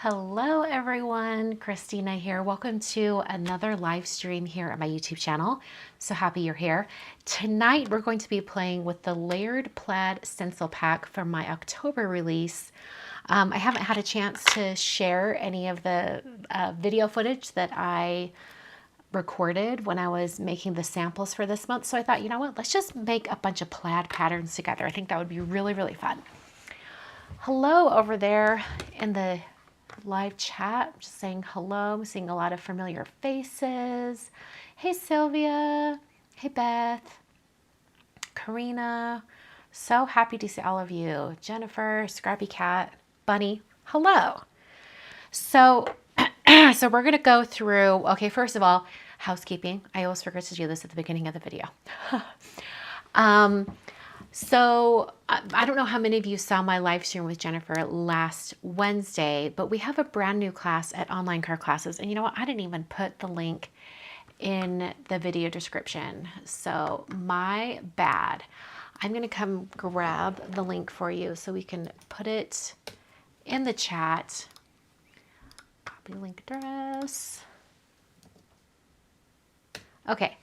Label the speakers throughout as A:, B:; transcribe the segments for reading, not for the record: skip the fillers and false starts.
A: Hello everyone, Christina here. Welcome to another live stream here at my YouTube channel. So happy you're here. Tonight we're going to be playing with the layered plaid stencil pack from my October release. I haven't had a chance to share any of the video footage that I recorded when I was making the samples for this month. So I thought, you know what, let's just make a bunch of plaid patterns together. I think that would be really, really fun. Hello over there in the live chat, just saying hello. I'm seeing a lot of familiar faces. Hey Sylvia, hey Beth, Karina, so happy to see all of you. Jennifer, Scrappy Cat, Bunny, hello. So we're gonna go through, okay, first of all, housekeeping. I always forget to do this at the beginning of the video. So I don't know how many of you saw my live stream with Jennifer last Wednesday, but we have a brand new class at Online Card Classes. And you know what? I didn't even put the link in the video description. So my bad. I'm going to come grab the link for you so we can put it in the chat. Copy link address. Okay.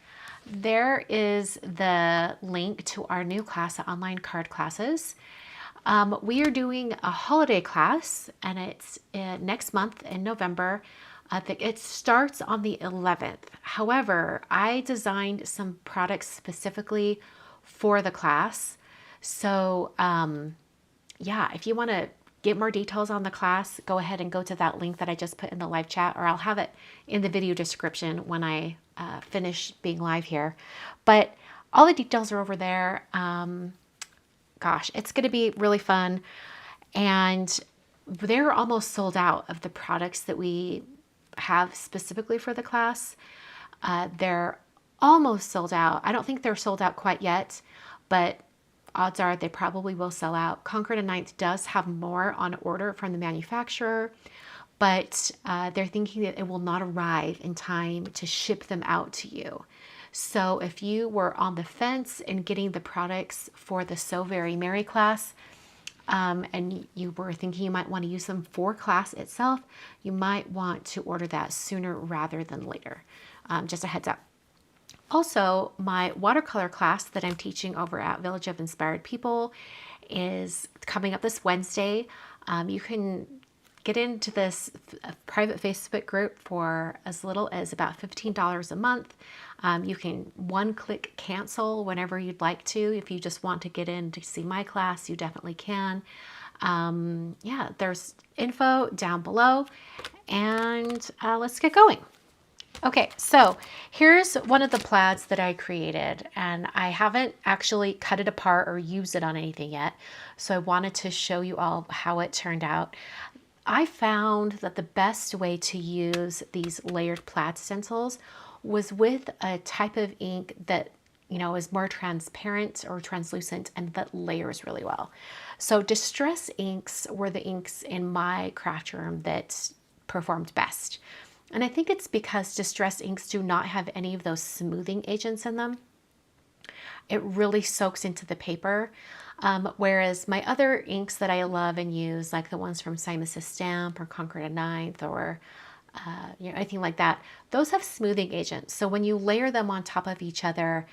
A: There is the link to our new class at Online Card Classes. We are doing a holiday class, and it's next month in November. It starts on the 11th. However, I designed some products specifically for the class. So yeah, if you want to get more details on the class, go ahead and go to that link that I just put in the live chat, or I'll have it in the video description when I finish being live here. But all the details are over there. Gosh, it's going to be really fun. And they're almost sold out of the products that we have specifically for the class. They're almost sold out. I don't think they're sold out quite yet, but odds are they probably will sell out. Concord and Ninth does have more on order from the manufacturer, but they're thinking that it will not arrive in time to ship them out to you. So if you were on the fence in getting the products for the So Very Merry class, and you were thinking you might want to use them for class itself, you might want to order that sooner rather than later. Just a heads up. Also, my watercolor class that I'm teaching over at Village of Inspired People is coming up this Wednesday. You can get into this private Facebook group for as little as about $15 a month. You can one-click cancel whenever you'd like to. If you just want to get in to see my class, you definitely can. Yeah, there's info down below, and let's get going. Okay, so here's one of the plaids that I created, and I haven't actually cut it apart or used it on anything yet. So I wanted to show you all how it turned out. I found that the best way to use these layered plaid stencils was with a type of ink that, you know, is more transparent or translucent and that layers really well. So distress inks were the inks in my craft room that performed best. And I think it's because distress inks do not have any of those smoothing agents in them. It really soaks into the paper. Whereas my other inks that I love and use, like the ones from Simon Says Stamp or Concord and Ninth or you know, anything like that, those have smoothing agents. So when you layer them on top of each other,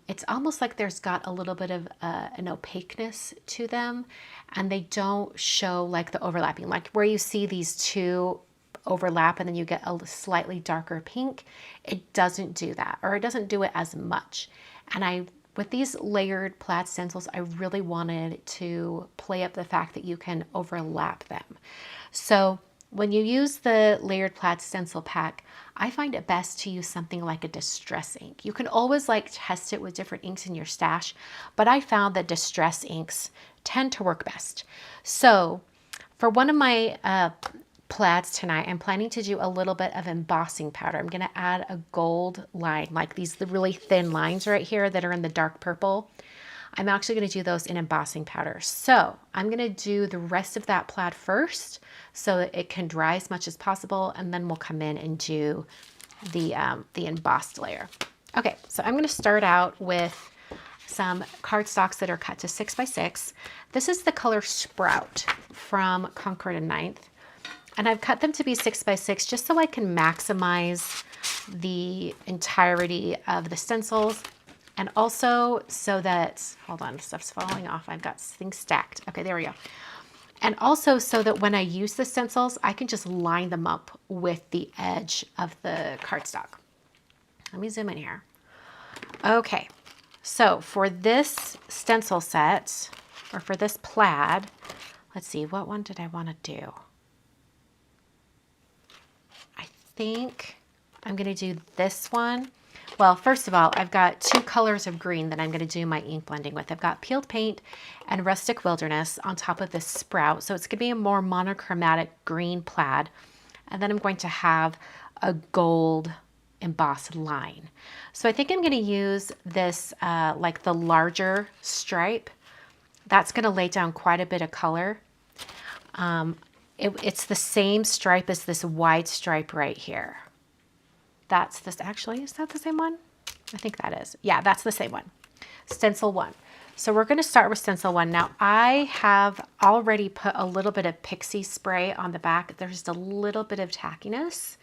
A: it's almost like there's got a little bit of an opaqueness to them, and they don't show like the overlapping, like where you see these two overlap and then you get a slightly darker pink. It doesn't do that, or it doesn't do it as much. And with these layered plaid stencils, I really wanted to play up the fact that you can overlap them. So when you use the layered plaid stencil pack, I find it best to use something like a distress ink. You can always like test it with different inks in your stash, but I found that distress inks tend to work best. So for one of my plaids tonight, I'm planning to do a little bit of embossing powder. I'm going to add a gold line, like the really thin lines right here that are in the dark purple. I'm actually going to do those in embossing powder. So I'm going to do the rest of that plaid first so that it can dry as much as possible, and then we'll come in and do the embossed layer. Okay, so I'm going to start out with some cardstocks that are cut to 6 by 6. This is the color Sprout from Concord and Ninth. And I've cut them to be 6 by 6 just so I can maximize the entirety of the stencils. And also so that, hold on, stuff's falling off. I've got things stacked. Okay, there we go. And also so that when I use the stencils, I can just line them up with the edge of the cardstock. Let me zoom in here. Okay, so for this stencil set, or for this plaid, let's see, what one did I want to do? I think I'm going to do this one. Well, first of all, I've got 2 colors of green that I'm going to do my ink blending with. I've got Peeled Paint and Rustic Wilderness on top of this sprout. So it's going to be a more monochromatic green plaid. And then I'm going to have a gold embossed line. So I think I'm going to use this, like the larger stripe. That's going to lay down quite a bit of color. It's the same stripe as this wide stripe right here. That's this, actually, is that the same one? I think that is. Yeah, that's the same one. Stencil 1. So we're going to start with Stencil 1. Now, I have already put a little bit of Pixie Spray on the back. There's just a little bit of tackiness.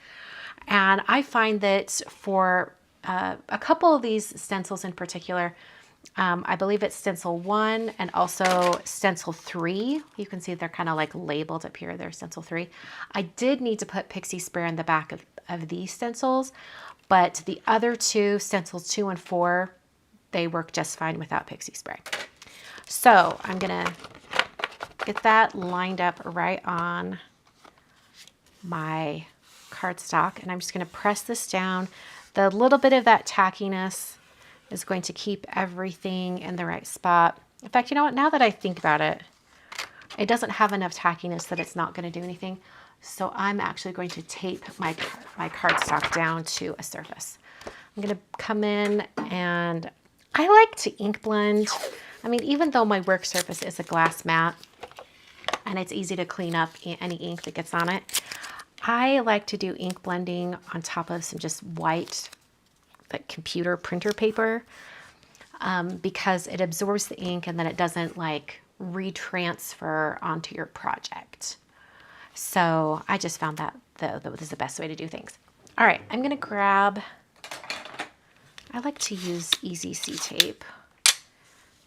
A: And I find that for a couple of these stencils in particular, I believe it's Stencil 1 and also Stencil 3. You can see they're kind of like labeled up here. There's Stencil 3. I did need to put Pixie Spray on the back of these stencils, but the other 2, Stencils 2 and 4, they work just fine without Pixie Spray. So I'm going to get that lined up right on my cardstock, and I'm just going to press this down. The little bit of that tackiness is going to keep everything in the right spot. In fact, you know what? Now that I think about it, it doesn't have enough tackiness that it's not going to do anything. So I'm actually going to tape my cardstock down to a surface. I'm going to come in, and I like to ink blend. I mean, even though my work surface is a glass mat and it's easy to clean up any ink that gets on it, I like to do ink blending on top of some just white, like computer printer paper, because it absorbs the ink and then it doesn't like retransfer onto your project. So I just found that this is the best way to do things. All right, I'm gonna grab, I like to use Easy C tape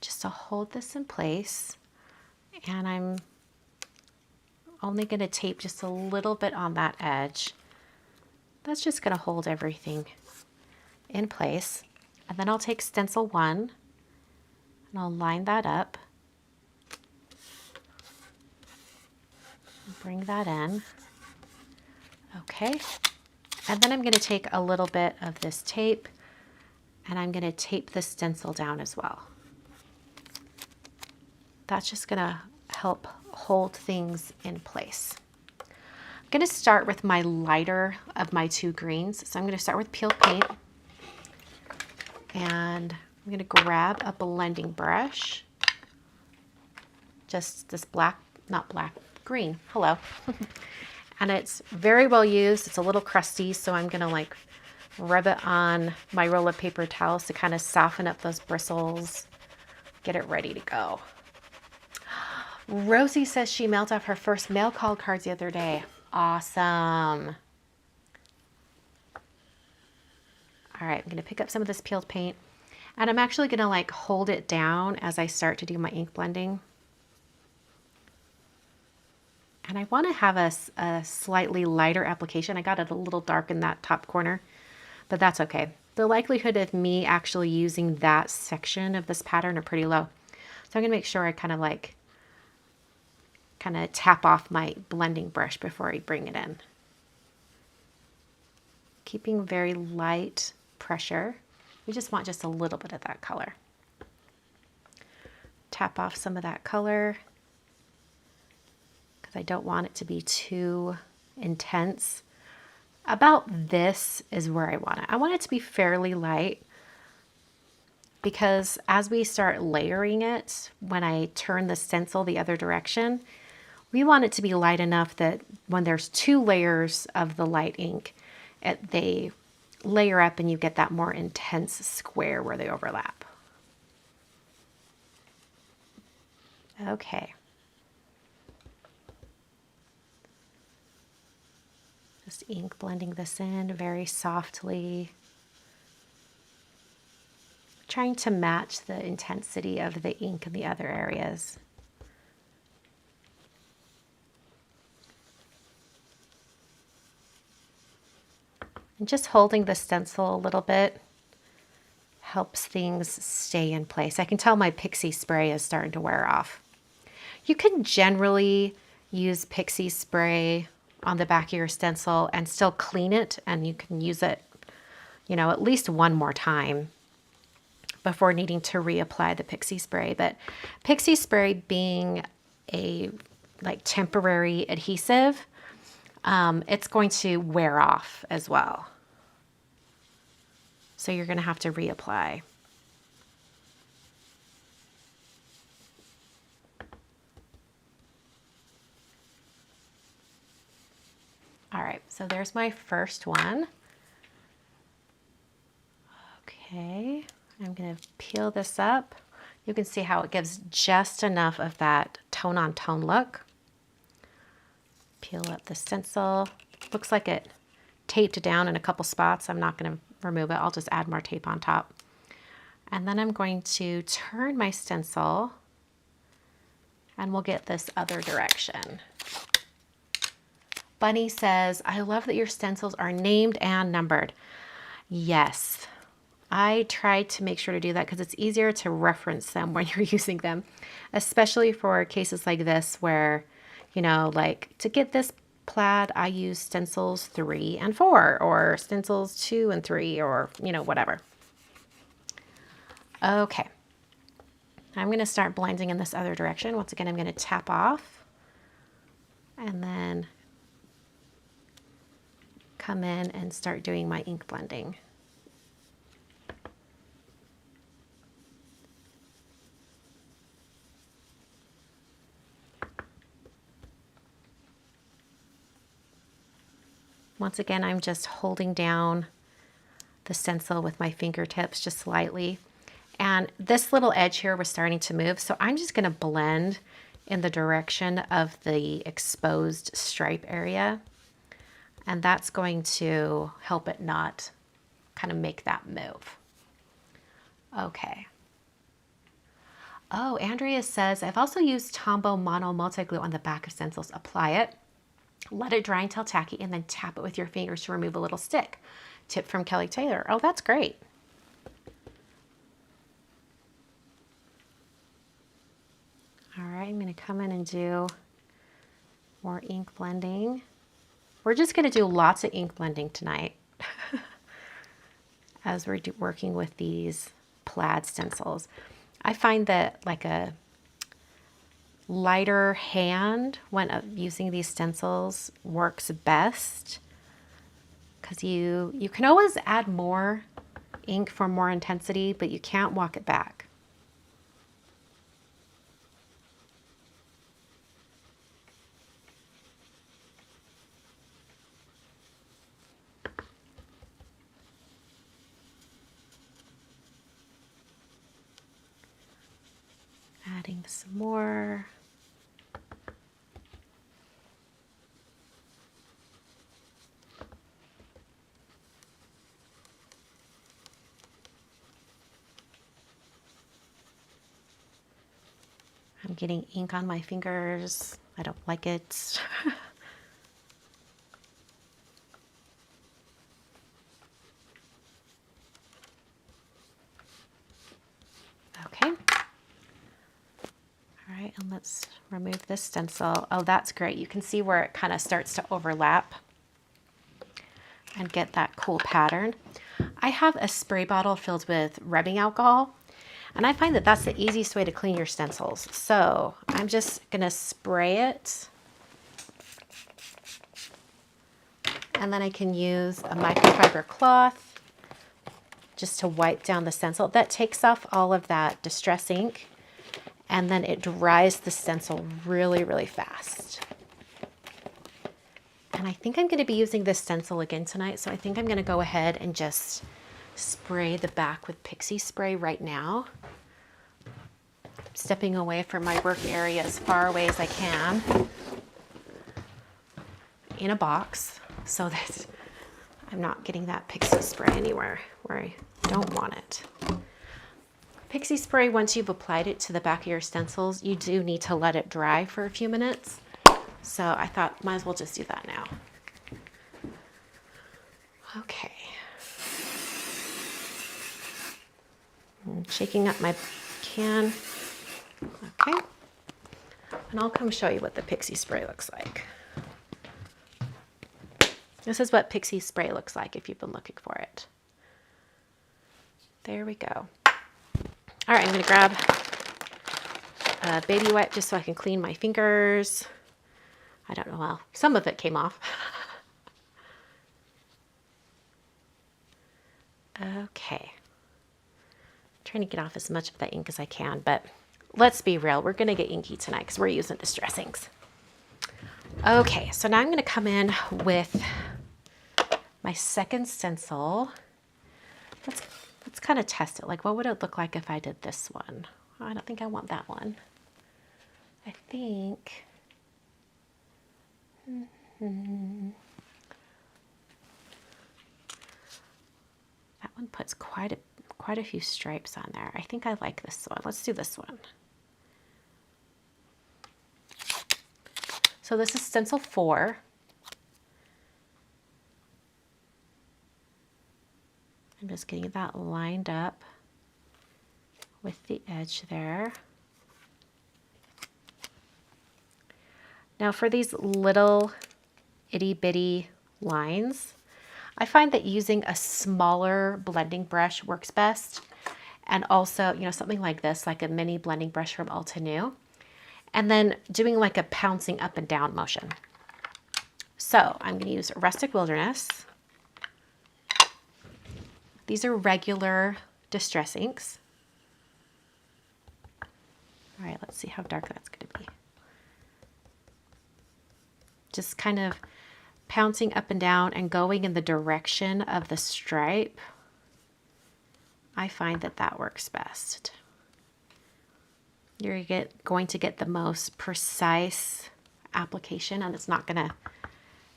A: just to hold this in place. And I'm only gonna tape just a little bit on that edge. That's just gonna hold everything in place. And then I'll take Stencil 1 and I'll line that up. Bring that in. Okay. And then I'm going to take a little bit of this tape and I'm going to tape the stencil down as well. That's just going to help hold things in place. I'm going to start with my lighter of my 2 greens. So I'm going to start with Peeled Paint. And I'm going to grab a blending brush. Just this black, not black, green. Hello. And it's very well used. It's a little crusty, so I'm going to like rub it on my roll of paper towels to kind of soften up those bristles, get it ready to go. Rosie says she mailed off her first mail call cards the other day. Awesome. All right, I'm going to pick up some of this peeled paint, and I'm actually going to like hold it down as I start to do my ink blending. And I want to have a slightly lighter application. I got it a little dark in that top corner, but that's okay. The likelihood of me actually using that section of this pattern are pretty low. So I'm going to make sure I kind of tap off my blending brush before I bring it in. Keeping very light pressure. We just want just a little bit of that color. Tap off some of that color, I don't want it to be too intense. About this is where I want it. I want it to be fairly light because as we start layering it, when I turn the stencil the other direction, we want it to be light enough that when there's 2 layers of the light ink, they layer up and you get that more intense square where they overlap. Okay. Just ink blending this in very softly. Trying to match the intensity of the ink in the other areas. And just holding the stencil a little bit helps things stay in place. I can tell my Pixie Spray is starting to wear off. You can generally use Pixie Spray on the back of your stencil and still clean it, and you can use it, you know, at least one more time before needing to reapply the Pixie Spray. But Pixie Spray being a like temporary adhesive, it's going to wear off as well. So you're going to have to reapply. All right, so there's my first one. Okay, I'm going to peel this up. You can see how it gives just enough of that tone-on-tone look. Peel up the stencil. Looks like it taped down in a couple spots. I'm not going to remove it. I'll just add more tape on top. And then I'm going to turn my stencil and we'll get this other direction. Bunny says, I love that your stencils are named and numbered. Yes, I try to make sure to do that because it's easier to reference them when you're using them, especially for cases like this where, you know, like to get this plaid, I use stencils 3 and 4 or stencils 2 and 3 or, you know, whatever. Okay. I'm going to start blending in this other direction. Once again, I'm going to tap off and then come in and start doing my ink blending. Once again, I'm just holding down the stencil with my fingertips just slightly. And this little edge here was starting to move, so I'm just going to blend in the direction of the exposed stripe area. And that's going to help it not kind of make that move. Okay. Oh, Andrea says, I've also used Tombow Mono Multi-Glue on the back of stencils. Apply it. Let it dry until tacky and then tap it with your fingers to remove a little stick. Tip from Kelly Taylor. Oh, that's great. All right, I'm going to come in and do more ink blending. We're just going to do lots of ink blending tonight as we're working with these plaid stencils. I find that like a lighter hand when using these stencils works best because you can always add more ink for more intensity, but you can't walk it back. Adding some more. I'm getting ink on my fingers. I don't like it. Okay. All right, and let's remove this stencil. Oh, that's great. You can see where it kind of starts to overlap and get that cool pattern. I have a spray bottle filled with rubbing alcohol. And I find that that's the easiest way to clean your stencils. So I'm just going to spray it. And then I can use a microfiber cloth just to wipe down the stencil. That takes off all of that distress ink. And then it dries the stencil really, really fast. And I think I'm going to be using this stencil again tonight. So I think I'm going to go ahead and just spray the back with Pixie Spray right now. Stepping away from my work area as far away as I can in a box. so that I'm not getting that Pixie Spray anywhere where I don't want it. Pixie Spray, once you've applied it to the back of your stencils, you do need to let it dry for a few minutes. So I thought might as well just do that now. Okay. I'm shaking up my can. Okay. And I'll come show you what the Pixie Spray looks like. This is what Pixie Spray looks like if you've been looking for it. There we go. All right, I'm going to grab a baby wipe just so I can clean my fingers. I don't know, well, some of it came off. Okay. Trying to get off as much of the ink as I can, but let's be real, we're going to get inky tonight because we're using distress inks. Okay, so now I'm going to come in with my second stencil. Let's kind of test it. Like, what would it look like if I did this one? I don't think I want that one. I think... That one puts quite a few stripes on there. I think I like this one. Let's do this one. So this is stencil 4. I'm just getting that lined up with the edge there. Now for these little itty bitty lines, I find that using a smaller blending brush works best. And also, you know, something like this, like a mini blending brush from Altenew. And then doing like a pouncing up and down motion. So I'm going to use Rustic Wilderness. These are regular distress inks. All right, let's see how dark that's going to be. Just kind of pouncing up and down and going in the direction of the stripe. I find that that works best. You're going to get the most precise application, and it's not going to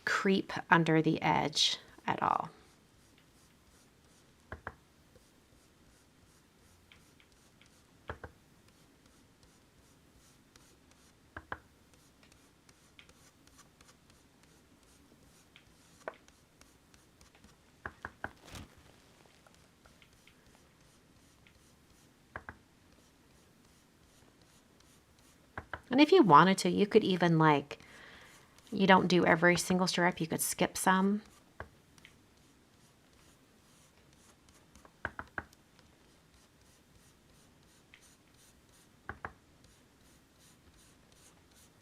A: creep under the edge at all. And if you wanted to, you could even, like, you don't do every single stripe, you could skip some.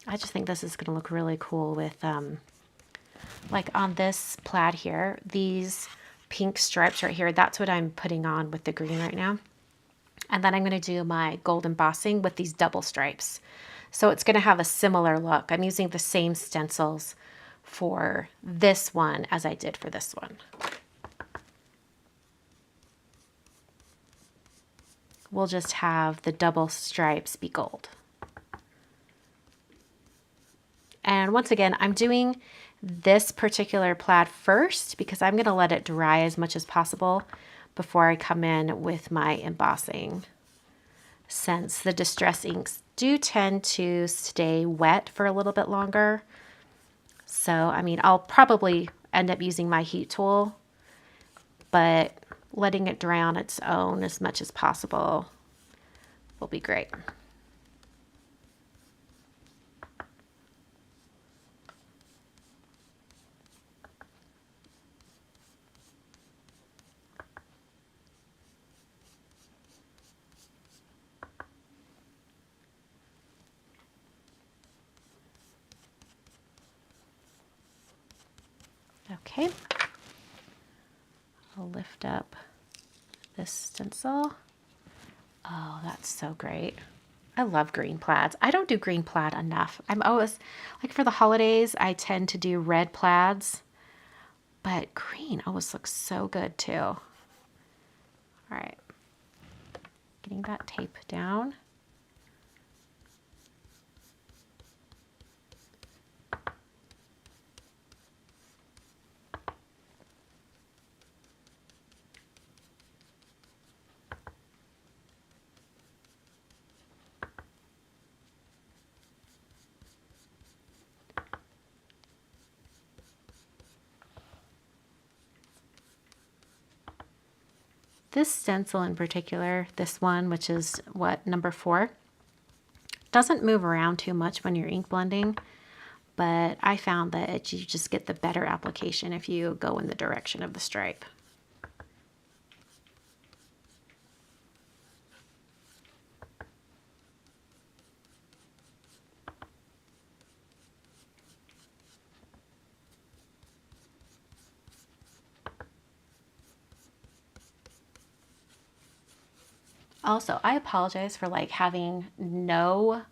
A: I just think this is going to look really cool with, like on this plaid here, these pink stripes right here, that's what I'm putting on with the green right now. And then I'm going to do my gold embossing with these double stripes. So it's going to have a similar look. I'm using the same stencils for this one as I did for this one. We'll just have the double stripes be gold. And once again, I'm doing this particular plaid first because I'm going to let it dry as much as possible before I come in with my embossing, since the distress inks do tend to stay wet for a little bit longer. So, I mean, I'll probably end up using my heat tool, but letting it dry on its own as much as possible will be great. Okay, I'll lift up this stencil. Oh, that's so great. I love green plaids. I don't do green plaid enough. I'm always, like for the holidays, I tend to do red plaids, but green always looks so good too. All right, getting that tape down. this stencil in particular, this one, which is what, number 4, doesn't move around too much when you're ink blending, but I found that you just get the better application if you go in the direction of the stripe. Also, I apologize for like having no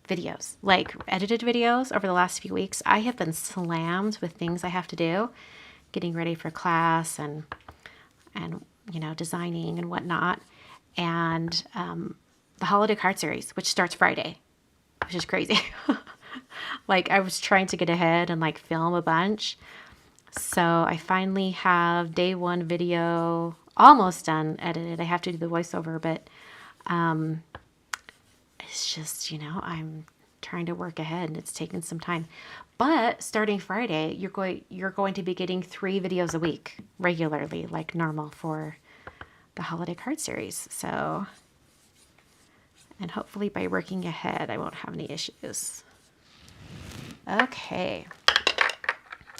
A: videos, like edited videos over the last few weeks. I have been slammed with things I have to do, getting ready for class and you know, designing and whatnot. And the holiday card series, which starts Friday, which is crazy. Like I was trying to get ahead and like film a bunch. So I finally have day 1 video almost done edited. I have to do the voiceover, but it's just, you know, I'm trying to work ahead and it's taken some time. But starting Friday, you're going to be getting 3 videos a week regularly, like normal for the holiday card series. So, and hopefully by working ahead, I won't have any issues. Okay.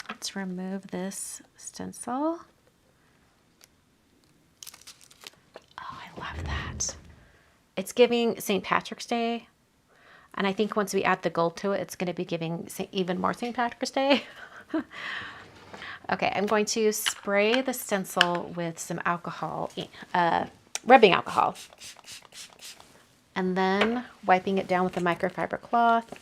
A: Let's remove this stencil. Oh, I love that. It's giving St. Patrick's Day. And I think once we add the gold to it, it's going to be giving even more St. Patrick's Day. Okay, I'm going to spray the stencil with some alcohol, rubbing alcohol. And then wiping it down with a microfiber cloth.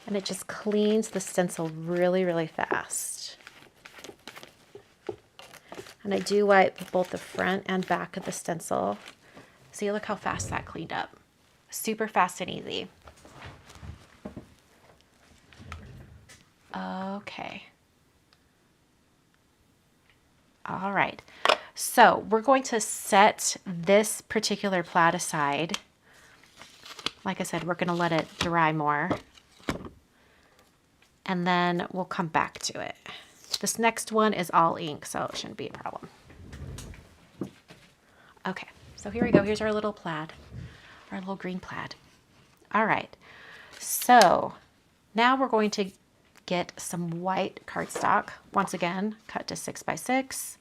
A: And it just cleans the stencil really, really fast. And I do wipe both the front and back of the stencil. See, look how fast that cleaned up. Super fast and easy. Okay. All right. So we're going to set this particular plaid aside. Like I said, we're going to let it dry more. And then we'll come back to it. This next one is all ink, so it shouldn't be a problem. Okay, so here we go. Here's our little plaid, our little green plaid. All right, so now we're going to get some white cardstock. Once again, cut to 6 by 6.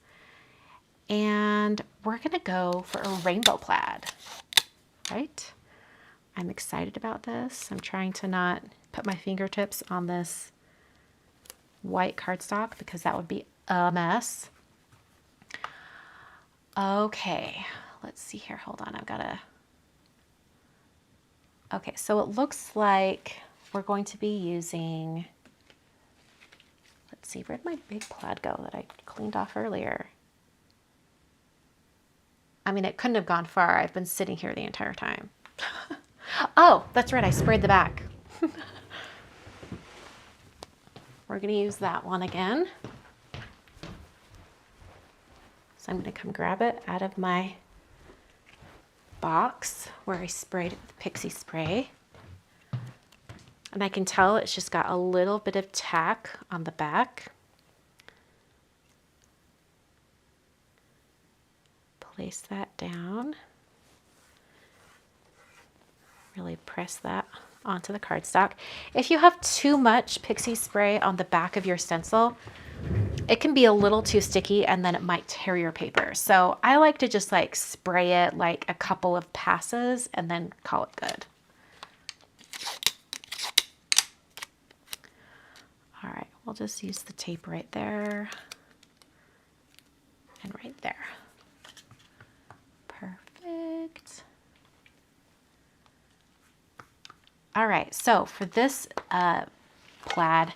A: And we're gonna go for a rainbow plaid, right? I'm excited about this. I'm trying to not put my fingertips on this white cardstock because that would be a mess. Okay, let's see here. Hold on, I've got to... Okay, so it looks like we're going to be using... Let's see, where'd my big plaid go that I cleaned off earlier? I mean, it couldn't have gone far. I've been sitting here the entire time. Oh, that's right, I sprayed the back. We're going to use that one again. So I'm going to come grab it out of my box where I sprayed it with Pixie Spray. And I can tell it's just got a little bit of tack on the back. Place that down. Really press that onto the cardstock. If you have too much Pixie Spray on the back of your stencil, it can be a little too sticky and then it might tear your paper. So I like to just like spray it like a couple of passes and then call it good. All right, we'll just use the tape right there and right there. Perfect. All right, so for this plaid, I'm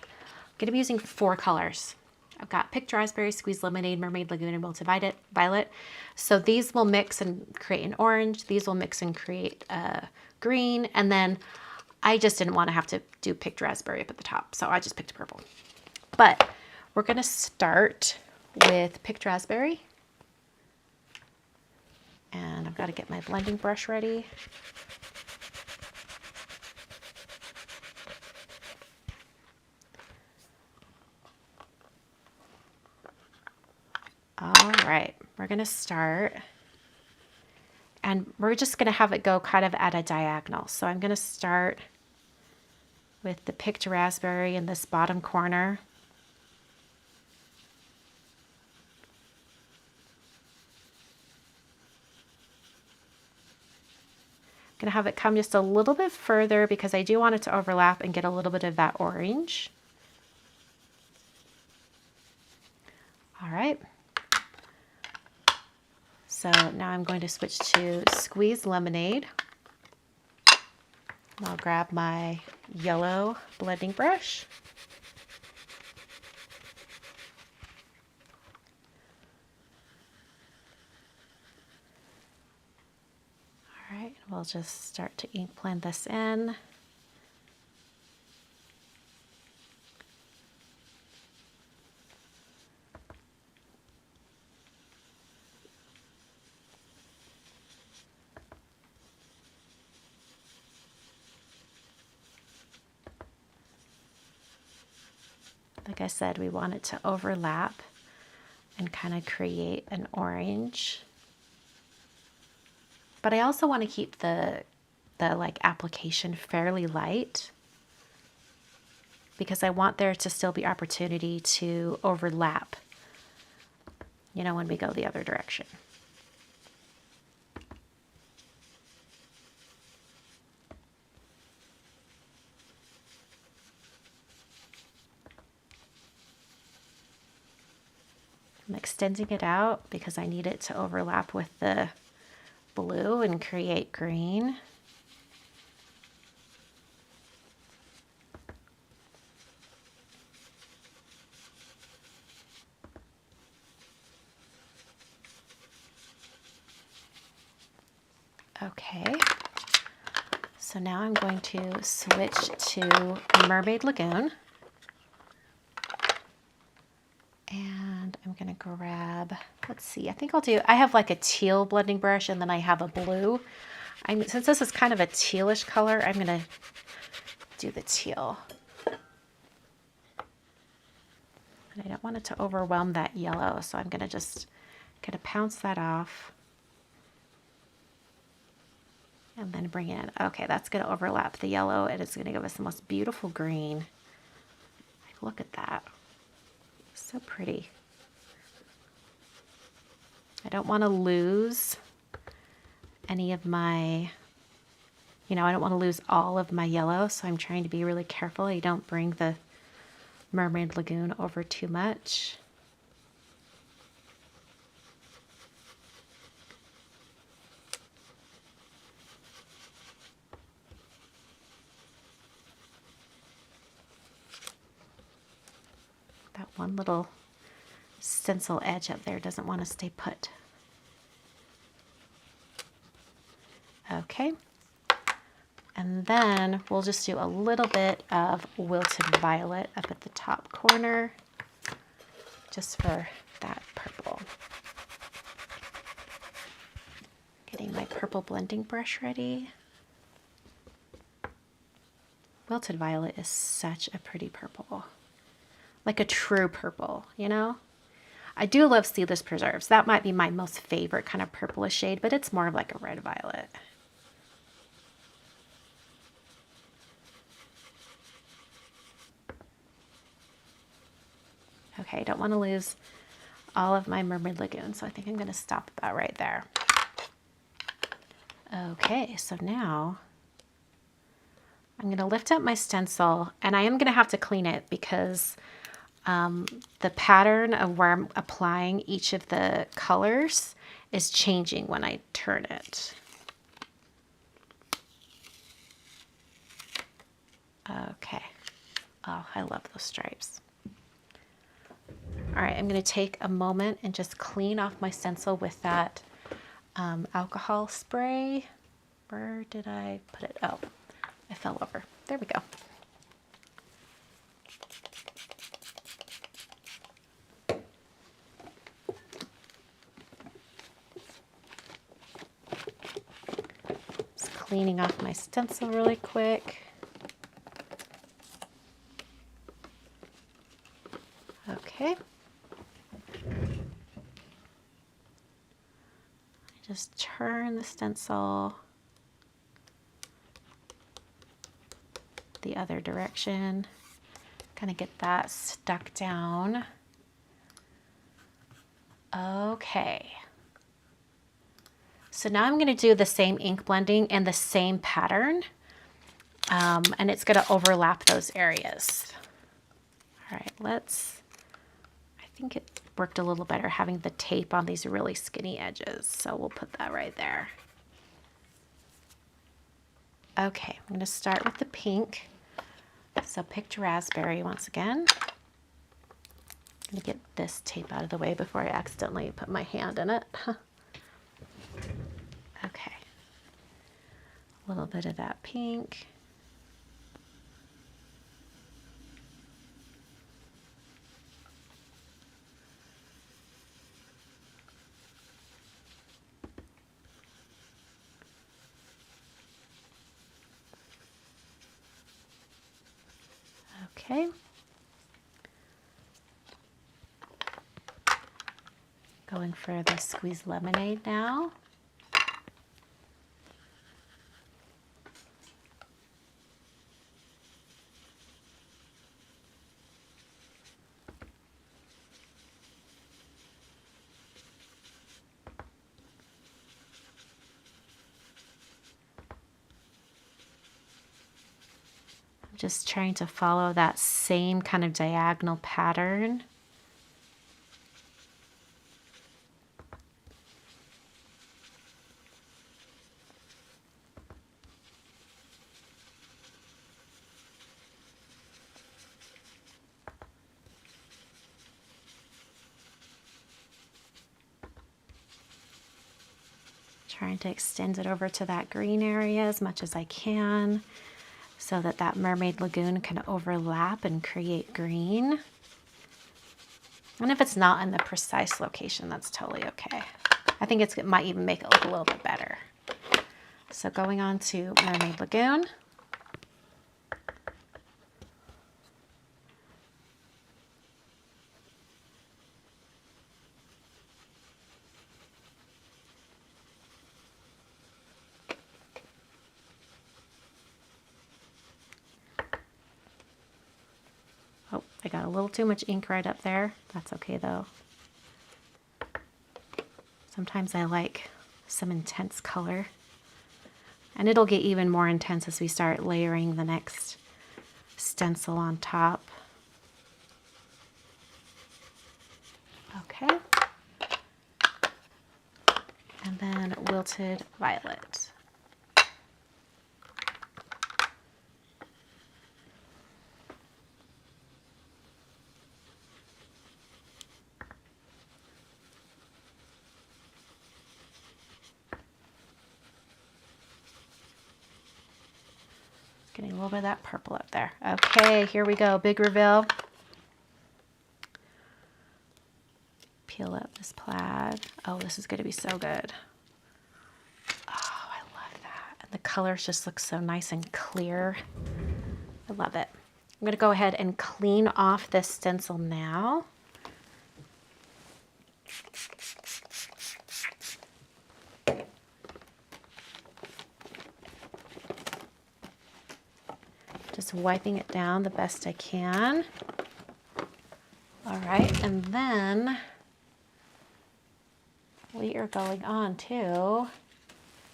A: going to be using 4 colors. I've got Picked Raspberry, Squeezed Lemonade, Mermaid, Lagoon, and Wilted Violet. So these will mix and create an orange. These will mix and create green. And then I just didn't want to have to do Picked Raspberry up at the top, so I just picked purple. But we're going to start with Picked Raspberry. And I've got to get my blending brush ready. All right, we're gonna start, and we're just gonna have it go kind of at a diagonal. So I'm gonna start with the picked raspberry in this bottom corner. I'm gonna have it come just a little bit further because I do want it to overlap and get a little bit of that orange. All right. So now I'm going to switch to Squeeze Lemonade. I'll grab my yellow blending brush. All right, we'll just start to ink blend this in. Like I said, we want it to overlap and kind of create an orange. But I also want to keep the like application fairly light because I want there to still be opportunity to overlap, you know, when we go the other direction. I'm extending it out because I need it to overlap with the blue and create green. Okay, so now I'm going to switch to Mermaid Lagoon. And I'm gonna grab, let's see, I think I have like a teal blending brush and then I have a blue. Since this is kind of a tealish color, I'm gonna do the teal. And I don't want it to overwhelm that yellow, so I'm gonna just kind of pounce that off. And then bring in, okay, that's gonna overlap the yellow and it's gonna give us the most beautiful green. Like, look at that. So pretty. I don't want to lose any of my, I don't want to lose all of my yellow, so I'm trying to be really careful I don't bring the Mermaid Lagoon over too much. That one little stencil edge up there doesn't want to stay put. Okay, and then we'll just do a little bit of Wilted Violet up at the top corner, just for that purple. Getting my purple blending brush ready. Wilted Violet is such a pretty purple. Like a true purple, you know? I do love Seedless Preserves. That might be my most favorite kind of purplish shade, but it's more of like a red violet. Okay, I don't want to lose all of my Mermaid Lagoon, so I think I'm going to stop about right there. Okay, so now I'm going to lift up my stencil, and I am going to have to clean it because the pattern of where I'm applying each of the colors is changing when I turn it. Okay. Oh, I love those stripes. All right, I'm going to take a moment and just clean off my stencil with that alcohol spray. Where did I put it? Oh, I fell over. There we go. Just cleaning off my stencil really quick. Okay. Just turn the stencil the other direction. Kind of get that stuck down. Okay. So now I'm going to do the same ink blending and the same pattern. And it's going to overlap those areas. All right, I think it worked a little better having the tape on these really skinny edges. So we'll put that right there. Okay, I'm going to start with the pink. So picked raspberry once again. I'm going to get this tape out of the way before I accidentally put my hand in it. Okay. A little bit of that pink. Okay. Going for the squeezed lemonade now. Just trying to follow that same kind of diagonal pattern. Trying to extend it over to that green area as much as I can, so that that Mermaid Lagoon can overlap and create green. And if it's not in the precise location, that's totally okay. I think it might even make it look a little bit better. So going on to Mermaid Lagoon. I got a little too much ink right up there. That's okay though. Sometimes I like some intense color. And it'll get even more intense as we start layering the next stencil on top. Okay. And then Wilted Violet. Getting a little bit of that purple up there. Okay, here we go. Big reveal. Peel up this plaid. Oh, this is going to be so good. Oh, I love that. And the colors just look so nice and clear. I love it. I'm going to go ahead and clean off this stencil now. Just wiping it down the best I can. All right, and then we are going on to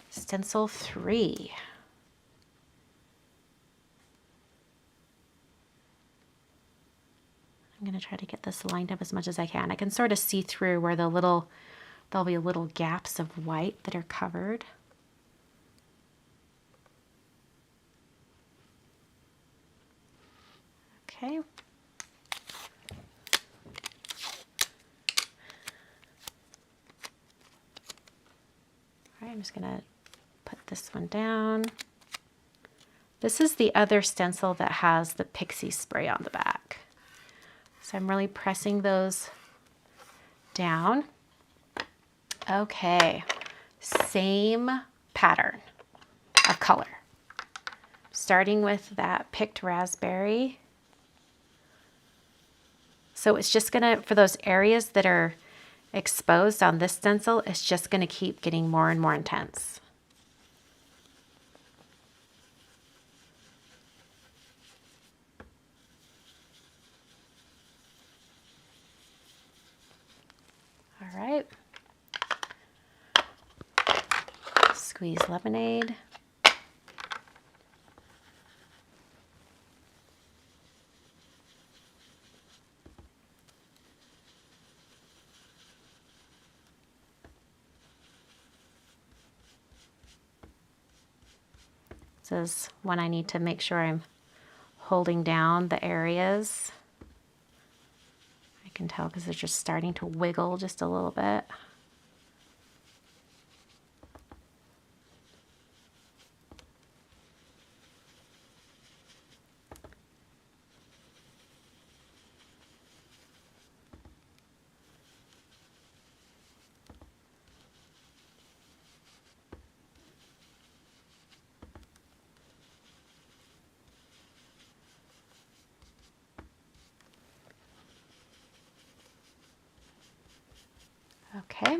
A: stencil 3. I'm going to try to get this lined up as much as I can. I can sort of see through where there'll be little gaps of white that are covered. Okay. All right, I'm just gonna put this one down. This is the other stencil that has the Pixie Spray on the back. So I'm really pressing those down. Okay, same pattern of color. Starting with that picked raspberry. So it's just gonna, for those areas that are exposed on this stencil, it's just going to keep getting more and more intense. All right. Squeeze lemonade. This is when I need to make sure I'm holding down the areas. I can tell because they're just starting to wiggle just a little bit. Okay,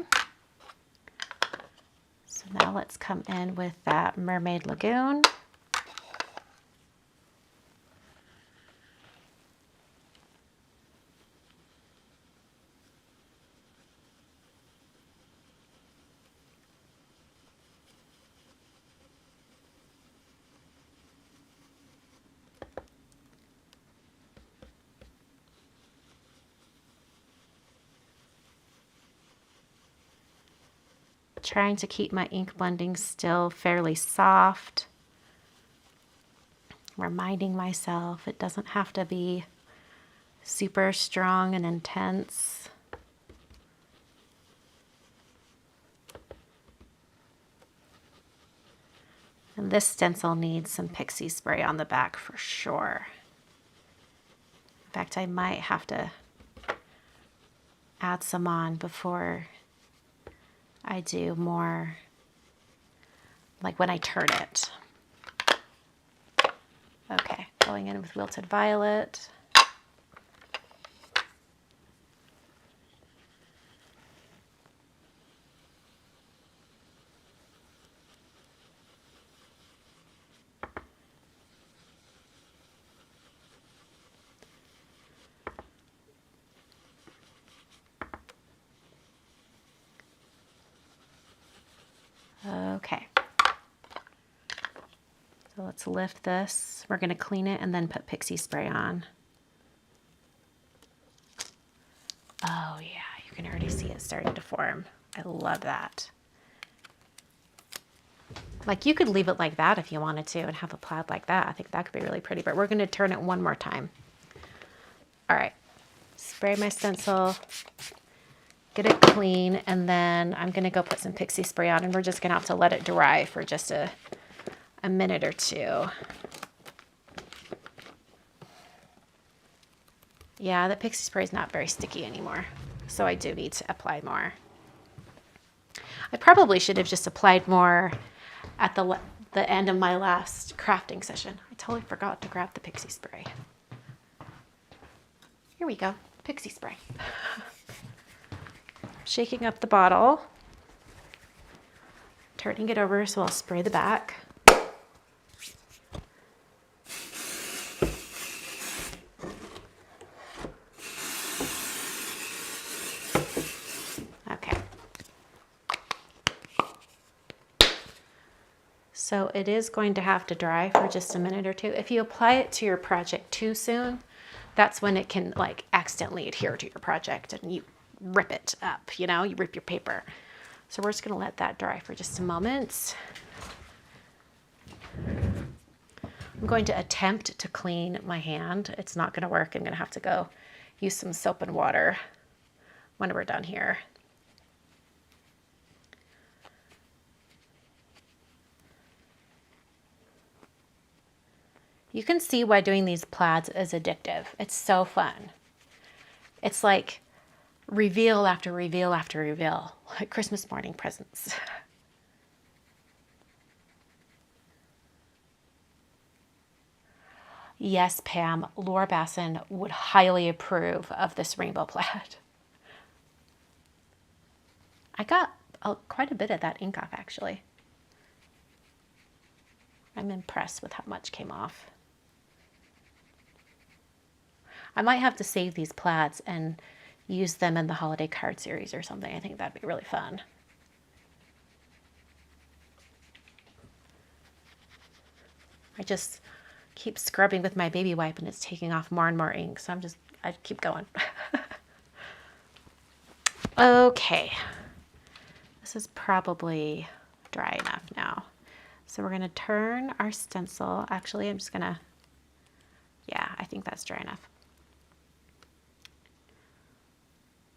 A: so now let's come in with that Mermaid Lagoon. Trying to keep my ink blending still fairly soft. Reminding myself it doesn't have to be super strong and intense. And this stencil needs some Pixie Spray on the back for sure. In fact, I might have to add some on before I do more, like when I turn it. Okay, going in with Wilted Violet. Okay, so let's lift this. We're going to clean it and then put Pixie Spray on. Oh yeah, you can already see it starting to form. I love that. Like you could leave it like that if you wanted to and have a plaid like that. I think that could be really pretty, but we're going to turn it one more time. All right, spray my stencil. Get it clean, and then I'm going to go put some Pixie Spray on, and we're just going to have to let it dry for just a minute or two. Yeah, the Pixie Spray is not very sticky anymore, so I do need to apply more. I probably should have just applied more at the end of my last crafting session. I totally forgot to grab the Pixie Spray. Here we go, Pixie Spray. Shaking up the bottle, turning it over so I'll spray the back. Okay. So it is going to have to dry for just a minute or two. If you apply it to your project too soon, that's when it can like accidentally adhere to your project and you rip it up, you know, you rip your paper. So we're just going to let that dry for just a moment. I'm going to attempt to clean my hand. It's not going to work. I'm going to have to go use some soap and water when we're done here. You can see why doing these plaids is addictive. It's so fun. It's like reveal after reveal after reveal, like Christmas morning presents. Yes, Pam, Laura Basson would highly approve of this rainbow plaid. I got quite a bit of that ink off actually. I'm impressed with how much came off. I might have to save these plaids and use them in the holiday card series or something. I think that'd be really fun. I just keep scrubbing with my baby wipe and it's taking off more and more ink. So I keep going. Okay. This is probably dry enough now. So we're gonna turn our stencil. Actually, I'm just gonna, yeah, I think that's dry enough.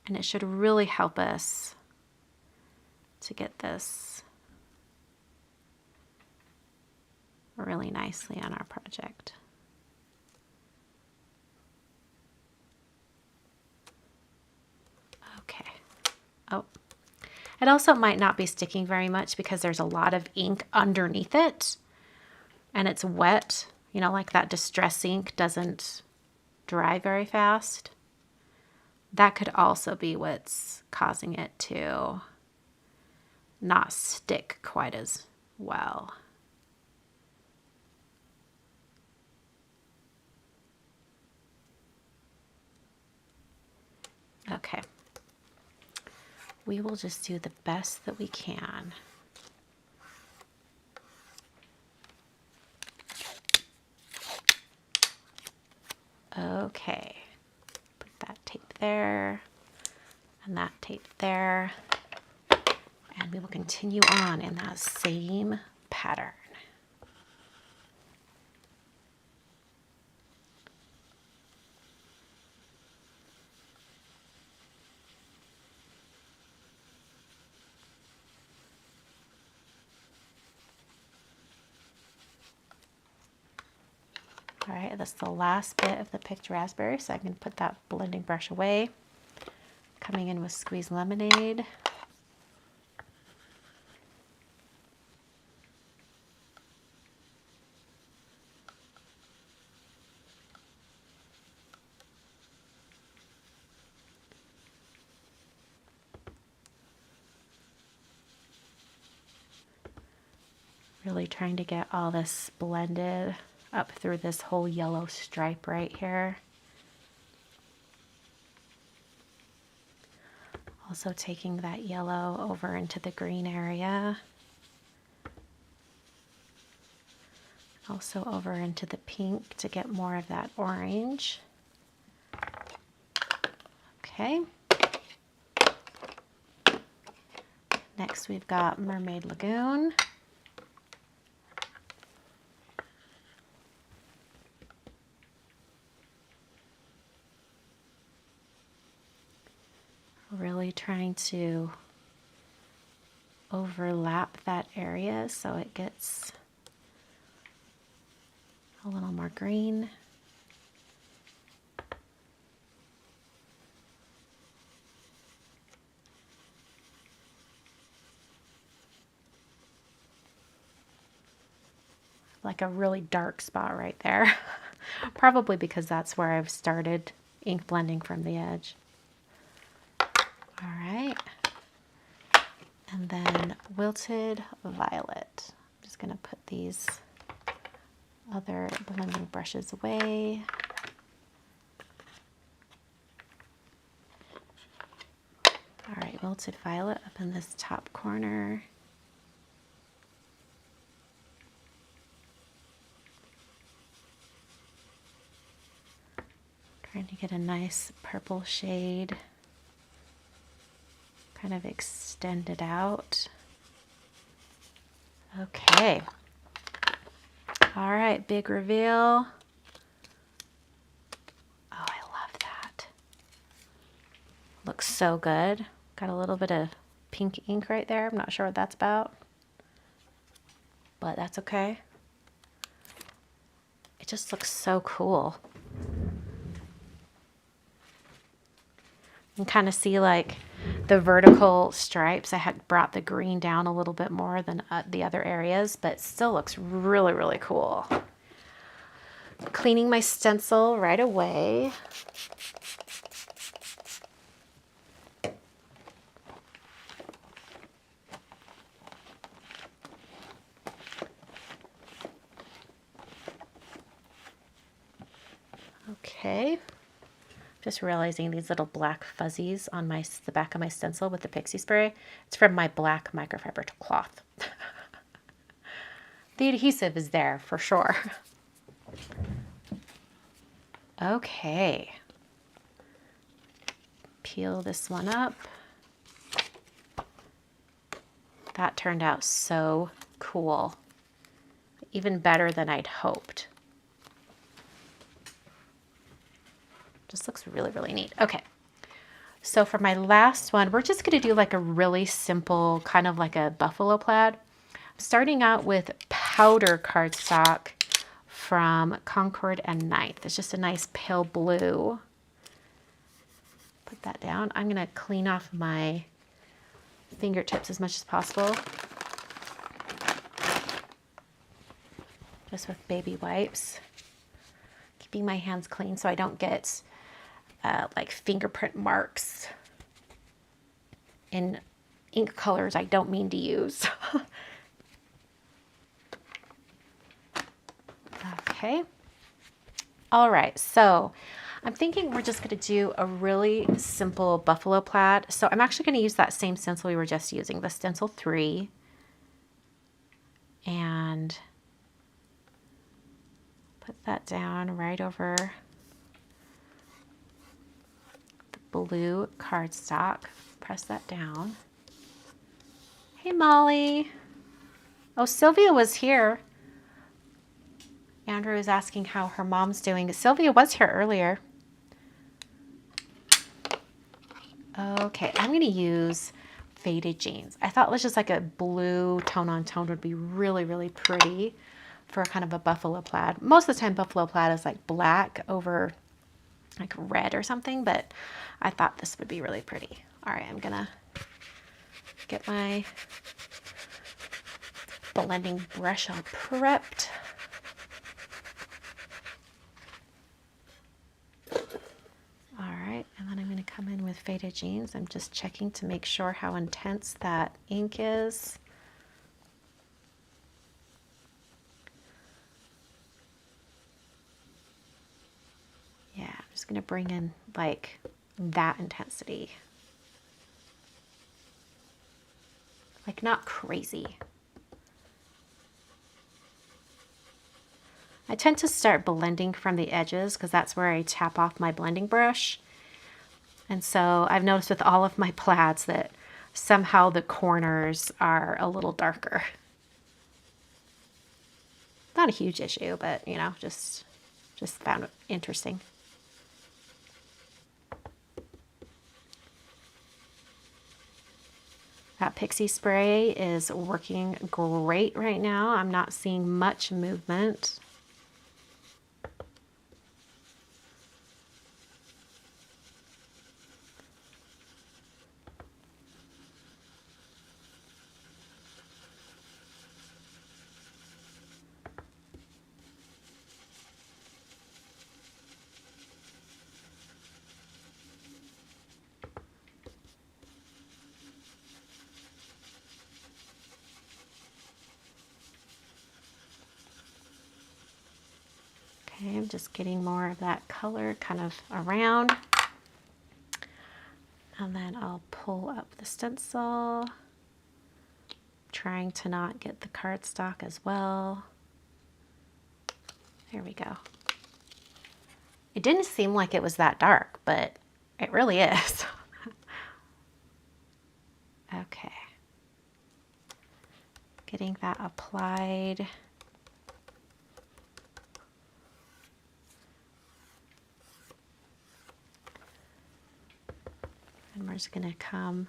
A: And it should really help us to get this really nicely on our project. Okay. Oh, it also might not be sticking very much because there's a lot of ink underneath it and it's wet. You know, like that distress ink doesn't dry very fast. That could also be what's causing it to not stick quite as well. Okay. We will just do the best that we can. Okay. Put that tape there and that tape there. And we will continue on in that same pattern. All right, that's the last bit of the picked raspberry, so I can put that blending brush away. Coming in with Squeezed Lemonade. Really trying to get all this blended up through this whole yellow stripe right here. Also taking that yellow over into the green area. Also over into the pink to get more of that orange. Okay. Next we've got Mermaid Lagoon. Really trying to overlap that area so it gets a little more green. Like a really dark spot right there. Probably because that's where I've started ink blending from the edge. All right, and then Wilted Violet. I'm just gonna put these other blending brushes away. All right, Wilted Violet up in this top corner. Trying to get a nice purple shade. Kind of extend it out. Okay. All right, big reveal. Oh, I love that. Looks so good. Got a little bit of pink ink right there. I'm not sure what that's about, but that's okay. It just looks so cool. You can kind of see like the vertical stripes. I had brought the green down a little bit more than the other areas, but it still looks really, really cool. Cleaning my stencil right away. Okay. Just realizing these little black fuzzies on the back of my stencil with the Pixie Spray. It's from my black microfiber cloth. The adhesive is there for sure. Okay. Peel this one up. That turned out so cool. Even better than I'd hoped. Just looks really, really neat. Okay. So for my last one, we're just going to do like a really simple, kind of like a buffalo plaid. Starting out with powder cardstock from Concord and Ninth. It's just a nice pale blue. Put that down. I'm going to clean off my fingertips as much as possible. Just with baby wipes. Keeping my hands clean so I don't get like fingerprint marks in ink colors I don't mean to use. Okay. All right, so I'm thinking we're just going to do a really simple buffalo plaid. So I'm actually going to use that same stencil we were just using, the Stencil 3. And put that down right over the blue cardstock. Press that down. Hey, Molly. Oh, Sylvia was here. Andrew is asking how her mom's doing. Sylvia was here earlier. Okay, I'm going to use Faded Jeans. I thought it was just like a blue tone on tone would be really, really pretty for kind of a buffalo plaid. Most of the time buffalo plaid is like black over like red or something, but I thought this would be really pretty. All right, I'm going to get my blending brush all prepped. And then I'm going to come in with Faded Jeans. I'm just checking to make sure how intense that ink is. Yeah, I'm just going to bring in like that intensity. Like not crazy. I tend to start blending from the edges because that's where I tap off my blending brush. And so I've noticed with all of my plaids that somehow the corners are a little darker. Not a huge issue, but you know, just found it interesting. That Pixie Spray is working great right now. I'm not seeing much movement. Okay, I'm just getting more of that color kind of around. And then I'll pull up the stencil, trying to not get the cardstock as well. There we go. It didn't seem like it was that dark, but it really is. Okay. Getting that applied. And we're just gonna come,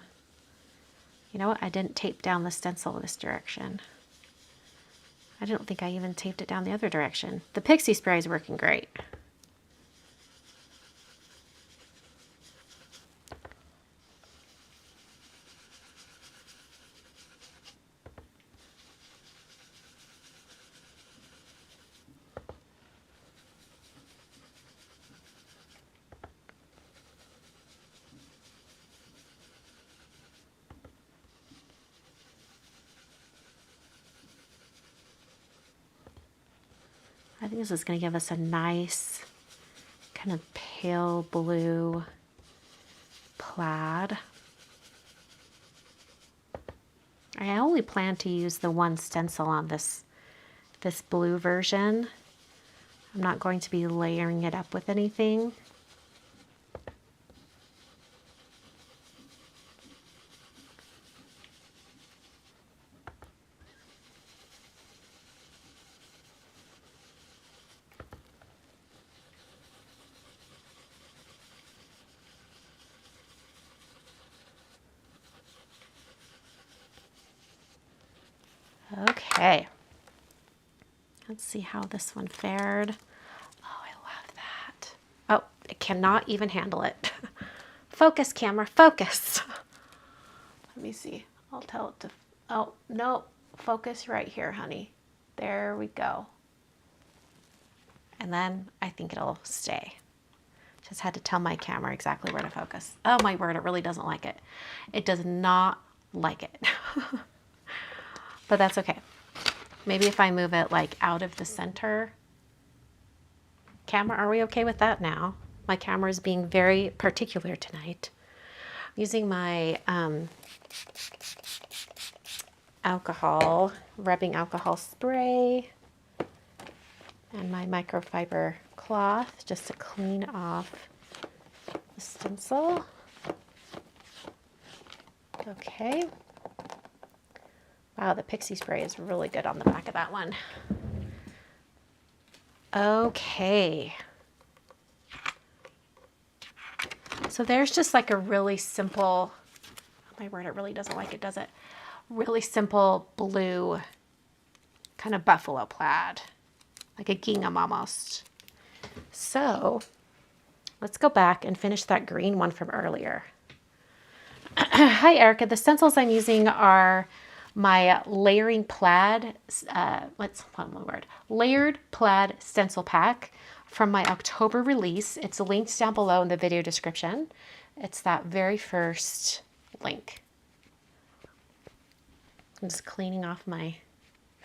A: you know what, I didn't tape down the stencil this direction. I don't think I even taped it down the other direction. The Pixie Spray is working great. I think this is going to give us a nice kind of pale blue plaid. I only plan to use the one stencil on this blue version. I'm not going to be layering it up with anything. Okay, let's see how this one fared. Oh, I love that. Oh, it cannot even handle it. Focus, camera, focus. Let me see. I'll tell it to, oh, no, focus right here, honey. There we go. And then I think it'll stay. Just had to tell my camera exactly where to focus. Oh my word, it really doesn't like it. It does not like it. But that's okay. Maybe if I move it like out of the center. Camera, are we okay with that now? My camera is being very particular tonight. I'm using my rubbing alcohol spray and my microfiber cloth just to clean off the stencil. Okay. Wow, the Pixie Spray is really good on the back of that one. Okay. So there's just like a really simple, oh my word, it really doesn't like it, does it? Really simple blue kind of buffalo plaid, like a gingham almost. So let's go back and finish that green one from earlier. Hi, Erica. The stencils I'm using are my layering plaid, layered plaid stencil pack from my October release. It's linked down below in the video description. It's that very first link. I'm just cleaning off my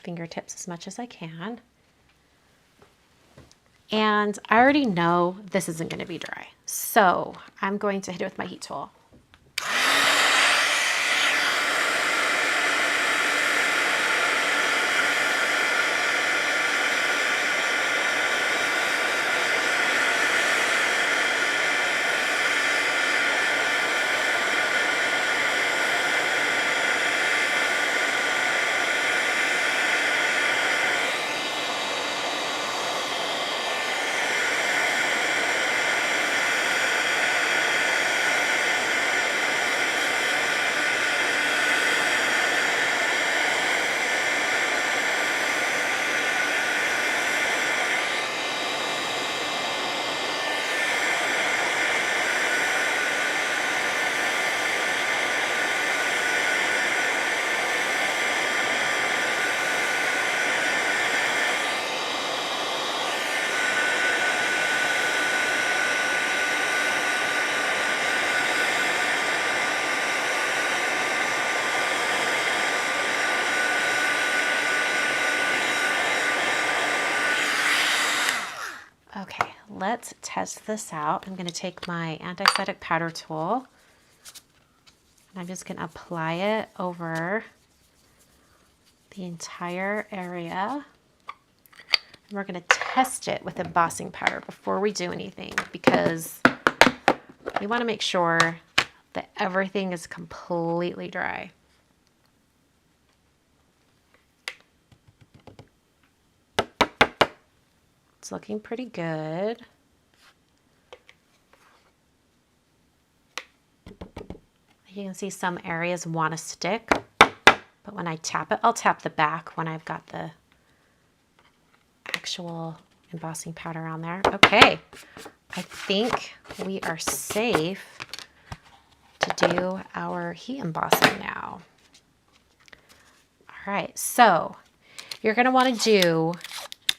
A: fingertips as much as I can. And I already know this isn't going to be dry, so I'm going to hit it with my heat tool. Okay, let's test this out. I'm going to take my anti-static powder tool and I'm just going to apply it over the entire area. And we're going to test it with embossing powder before we do anything because we want to make sure that everything is completely dry. It's looking pretty good. You can see some areas want to stick, but when I tap it, I'll tap the back when I've got the actual embossing powder on there. Okay, I think we are safe to do our heat embossing now. All right, so you're going to want to do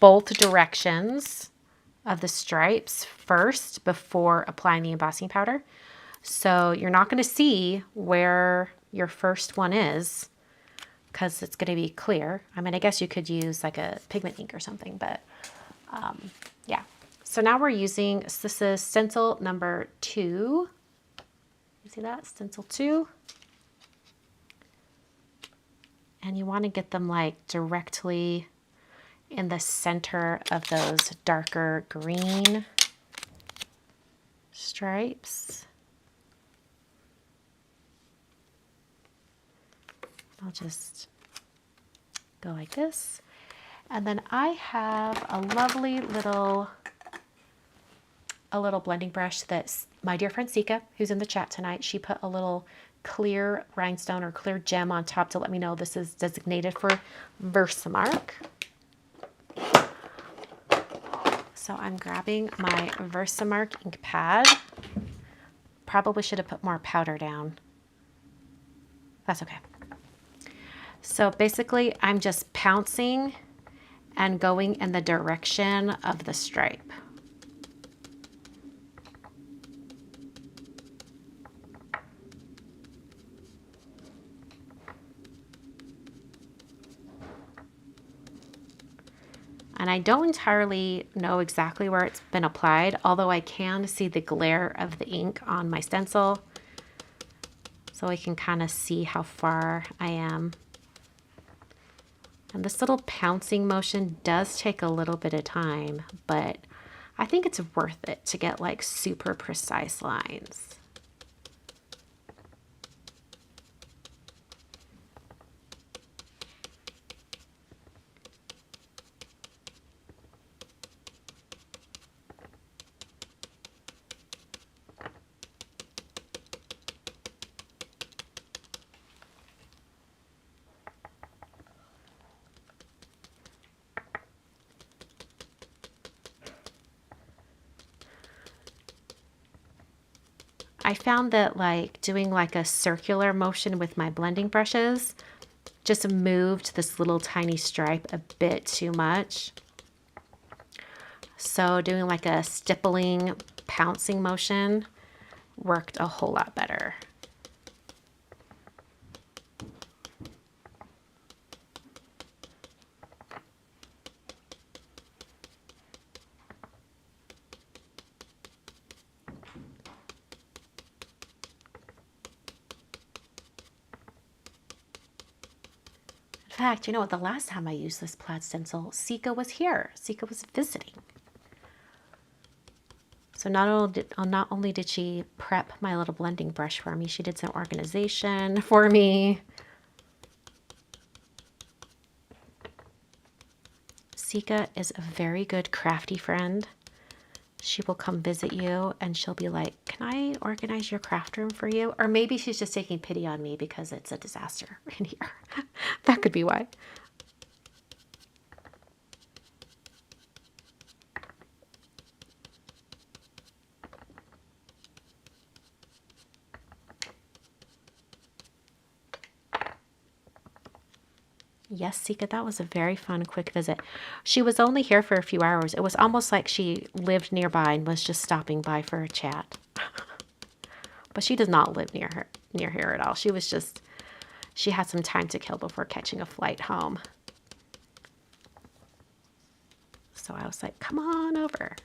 A: both directions of the stripes first before applying the embossing powder. So you're not going to see where your first one is because it's going to be clear. I mean, I guess you could use like a pigment ink or something, but yeah. So now we're using, this is stencil number 2. You see that? Stencil 2. And you want to get them like directly in the center of those darker green stripes. I'll just go like this. And then I have a lovely little blending brush that my dear friend Sika, who's in the chat tonight, she put a little clear rhinestone or clear gem on top to let me know this is designated for Versamark. So I'm grabbing my Versamark ink pad. Probably should have put more powder down. That's okay. So basically I'm just pouncing and going in the direction of the stripe. And I don't entirely know exactly where it's been applied, although I can see the glare of the ink on my stencil. So I can kind of see how far I am. And this little pouncing motion does take a little bit of time, but I think it's worth it to get like super precise lines. I found that like doing like a circular motion with my blending brushes just moved this little tiny stripe a bit too much. So doing like a stippling, pouncing motion worked a whole lot better. In fact, you know what? The last time I used this plaid stencil, Sika was here. Sika was visiting. So not only did she prep my little blending brush for me, she did some organization for me. Sika is a very good crafty friend. She will come visit you and she'll be like, can I organize your craft room for you? Or maybe she's just taking pity on me because it's a disaster in here. That could be why. Yes, Sika, that was a very fun, quick visit. She was only here for a few hours. It was almost like she lived nearby and was just stopping by for a chat. But she does not live near here at all. She had some time to kill before catching a flight home. So I was like, come on over.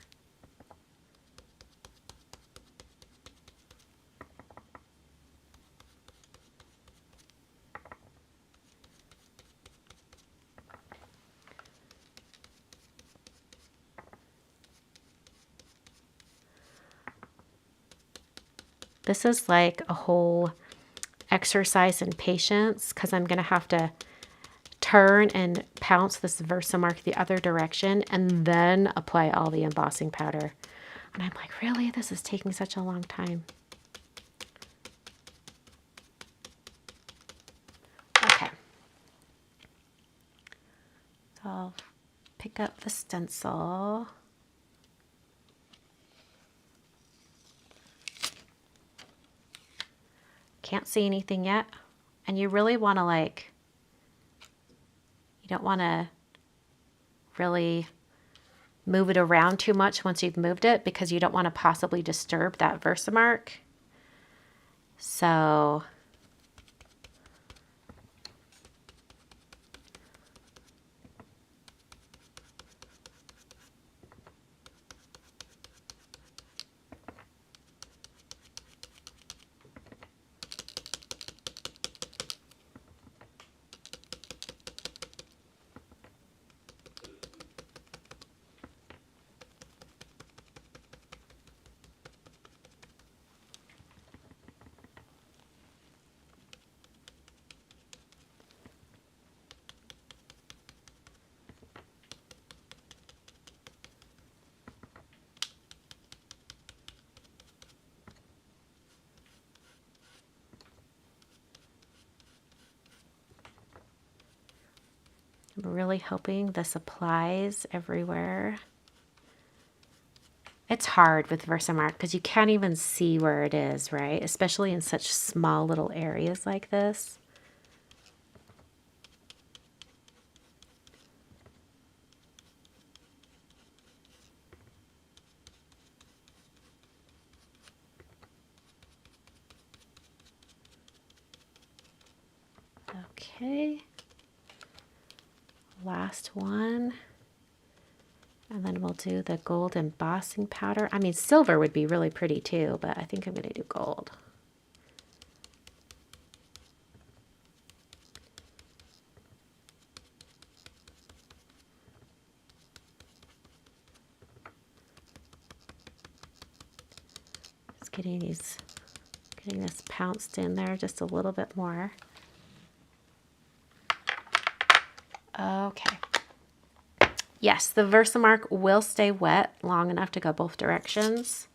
A: This is like a whole exercise in patience because I'm going to have to turn and pounce this Versamark the other direction and then apply all the embossing powder. And I'm like, really? This is taking such a long time. Okay. So I'll pick up the stencil. Can't see anything yet. And you really want to you don't want to really move it around too much once you've moved it because you don't want to possibly disturb that Versamark. So I'm really hoping this applies everywhere. It's hard with Versamark because you can't even see where it is, right? Especially in such small little areas like this. Okay. Last one. And then we'll do the gold embossing powder. I mean, silver would be really pretty too, but I think I'm going to do gold. Just getting this pounced in there just a little bit more. Okay. Yes, the Versamark will stay wet long enough to go both directions.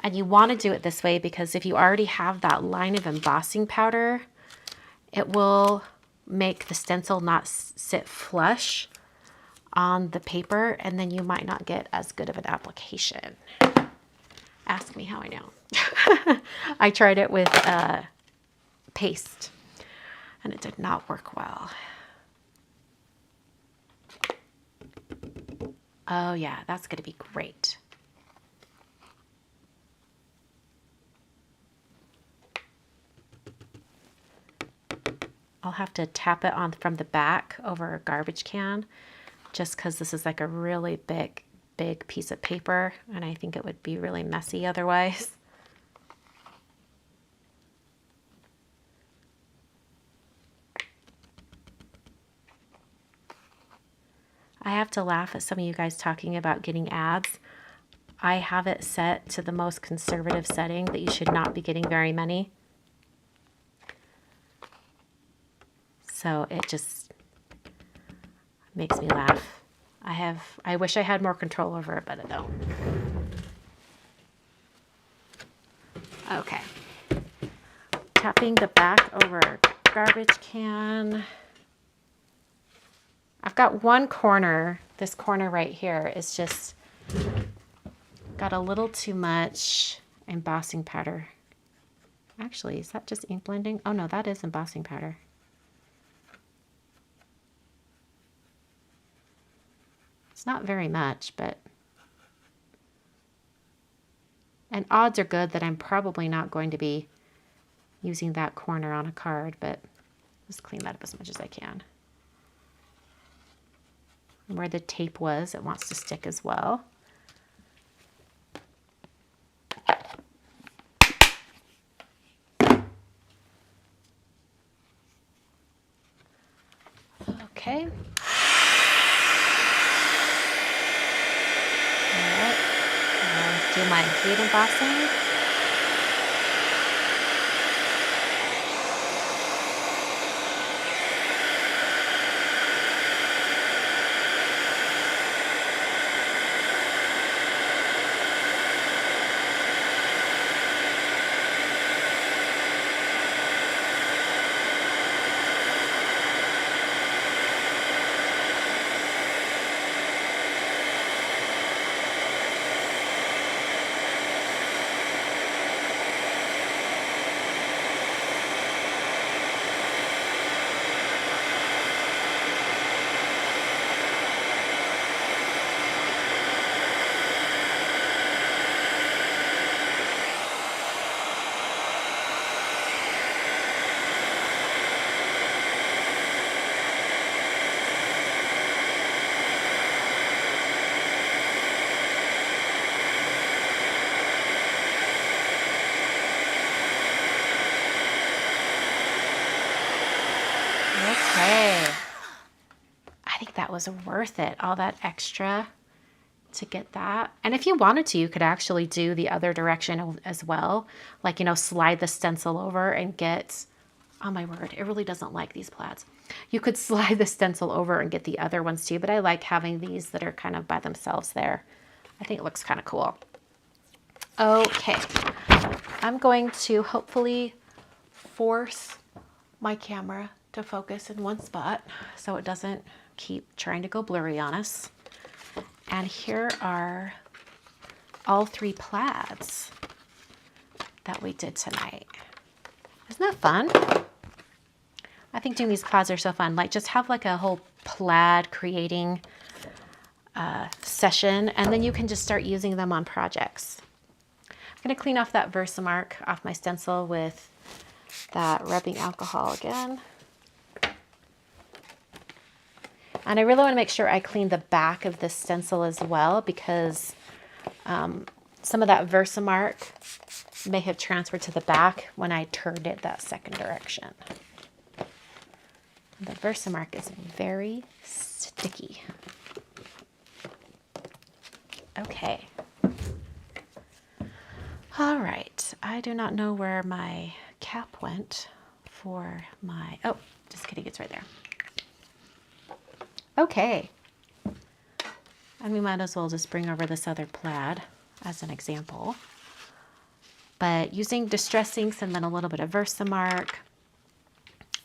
A: And you want to do it this way because if you already have that line of embossing powder, it will make the stencil not sit flush on the paper, and then you might not get as good of an application. Ask me how I know. I tried it with paste, and it did not work well. Oh yeah, that's going to be great. I'll have to tap it on from the back over a garbage can just because this is like a really big piece of paper, and I think it would be really messy otherwise. I have to laugh at some of you guys talking about getting ads. I have it set to the most conservative setting that you should not be getting very many. So it just makes me laugh. I wish I had more control over it, but I don't. Okay. Tapping the back over a garbage can. I've got one corner, this corner right here is just got a little too much embossing powder. Actually, is that just ink blending? Oh no, that is embossing powder. It's not very much, but... And odds are good that I'm probably not going to be using that corner on a card, but just clean that up as much as I can. And where the tape was, it wants to stick as well. Okay. Alright. I'll do my heat embossing. Okay. I think that was worth it, all that extra to get that. And if you wanted to, you could actually do the other direction as well. Like, you know, slide the stencil over and get, oh my word, it really doesn't like these plaids. You could slide the stencil over and get the other ones too, but I like having these that are kind of by themselves there. I think it looks kind of cool. Okay, I'm going to hopefully force my camera to focus in one spot so it doesn't keep trying to go blurry on us. And here are all 3 plaids that we did tonight. Isn't that fun? I think doing these plaids are so fun. Like, just have like a whole plaid creating session, and then you can just start using them on projects. I'm going to clean off that Versamark off my stencil with that rubbing alcohol again. And I really want to make sure I clean the back of this stencil as well, because some of that Versamark may have transferred to the back when I turned it that second direction. The Versamark is very sticky. Okay. All right. I do not know where my cap went for my, oh, just kidding, it's right there. Okay. And we might as well just bring over this other plaid as an example. But using distress inks and then a little bit of Versamark.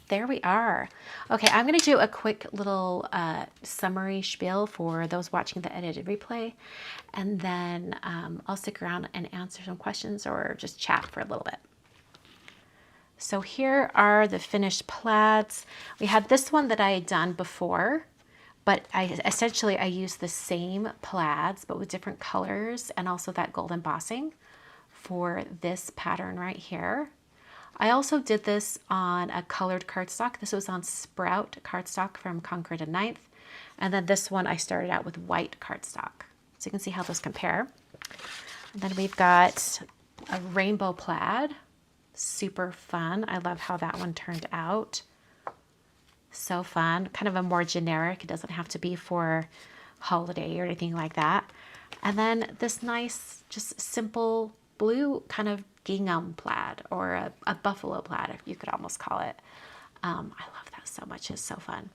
A: There we are. Okay, I'm going to do a quick little summary spiel for those watching the edited replay. And then I'll stick around and answer some questions or just chat for a little bit. So here are the finished plaids. We had this one that I had done before, but I used the same plaids, but with different colors and also that gold embossing for this pattern right here. I also did this on a colored cardstock. This was on Sprout cardstock from Concord and 9th. And then this one I started out with white cardstock. So you can see how those compare. And then we've got a rainbow plaid. Super fun. I love how that one turned out. So fun. Kind of a more generic. It doesn't have to be for holiday or anything like that. And then this nice, just simple blue kind of gingham plaid, or a buffalo plaid, if you could almost call it. I love that so much. It's so fun.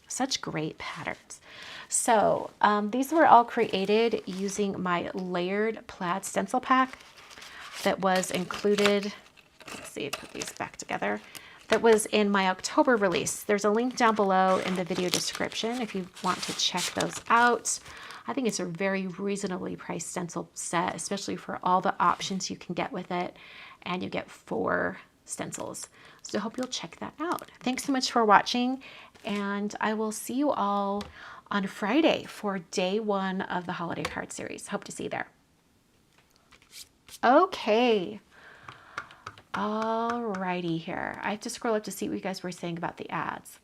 A: Such great patterns. So these were all created using my layered plaid stencil pack that was included. Let's see, put these back together. That was in my October release. There's a link down below in the video description if you want to check those out. I think it's a very reasonably priced stencil set, especially for all the options you can get with it. And you get 4 stencils. So I hope you'll check that out. Thanks so much for watching. And I will see you all on Friday for day 1 of the holiday card series. Hope to see you there. Okay. Alrighty here. I have to scroll up to see what you guys were saying about the ads.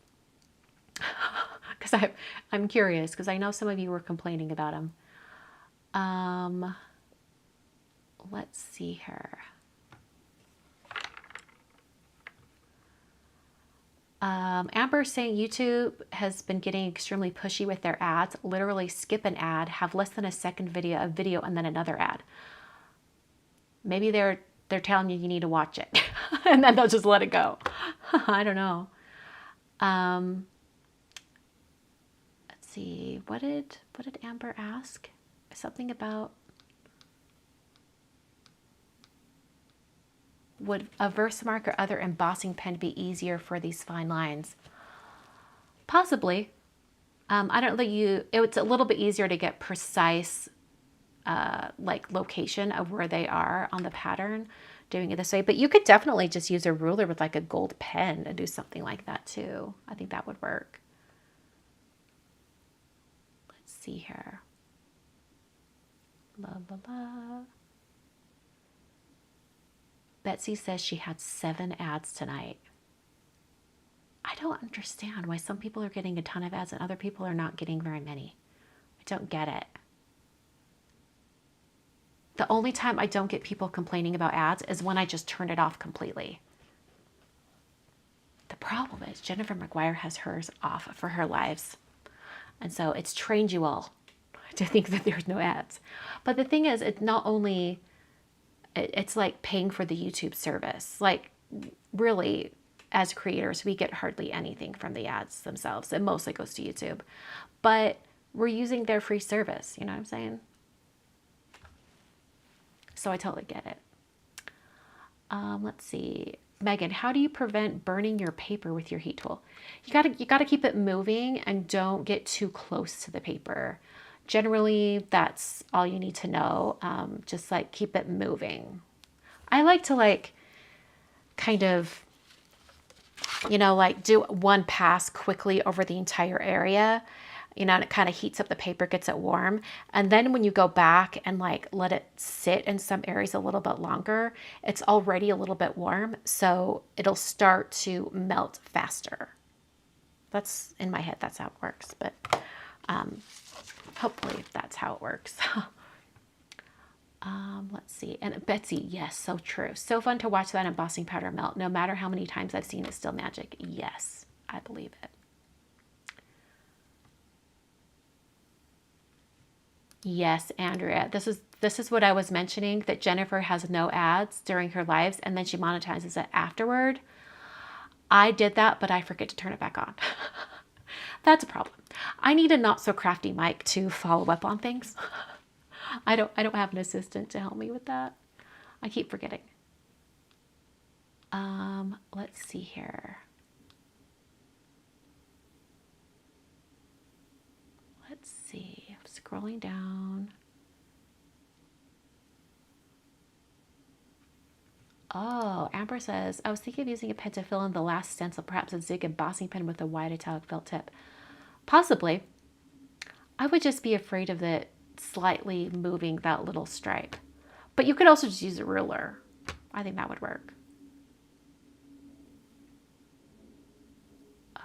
A: Because I'm curious, because I know some of you were complaining about them. Let's see here. Amber saying YouTube has been getting extremely pushy with their ads. Literally skip an ad, have less than a second video, and then another ad. Maybe they're telling you need to watch it, and then they'll just let it go. I don't know. Let's see. What did Amber ask? Something about, would a Versamark or other embossing pen be easier for these fine lines? Possibly. I don't think it's a little bit easier to get precise like location of where they are on the pattern doing it this way, but you could definitely just use a ruler with like a gold pen and do something like that too. I think that would work. Let's see here. La, la, la. Betsy says she had 7 ads tonight. I don't understand why some people are getting a ton of ads and other people are not getting very many. I don't get it. The only time I don't get people complaining about ads is when I just turn it off completely. The problem is Jennifer McGuire has hers off for her lives. And so it's trained you all to think that there's no ads. But the thing is, it's not only, it's like paying for the YouTube service. Like really, as creators, we get hardly anything from the ads themselves. It mostly goes to YouTube. But we're using their free service, you know what I'm saying? So I totally get it. Let's see. Megan, how do you prevent burning your paper with your heat tool? You gotta keep it moving and don't get too close to the paper. Generally, that's all you need to know. Just like keep it moving. I like to like kind of, you know, like do one pass quickly over the entire area, you know, and it kind of heats up the paper, gets it warm. And then when you go back and like let it sit in some areas a little bit longer, it's already a little bit warm. So it'll start to melt faster. That's in my head, that's how it works. But hopefully that's how it works. Let's see. And Betsy, yes, so true. So fun to watch that embossing powder melt. No matter how many times I've seen it, still magic. Yes, I believe it. Yes, Andrea. This is what I was mentioning, that Jennifer has no ads during her lives and then she monetizes it afterward. I did that, but I forget to turn it back on. That's a problem. I need a not so crafty mic to follow up on things. I don't have an assistant to help me with that. I keep forgetting. Let's see here. Let's see. I'm scrolling down. Oh, Amber says, I was thinking of using a pen to fill in the last stencil, perhaps a Zig embossing pen with a wide italic felt tip. Possibly. I would just be afraid of it slightly moving that little stripe. But you could also just use a ruler. I think that would work.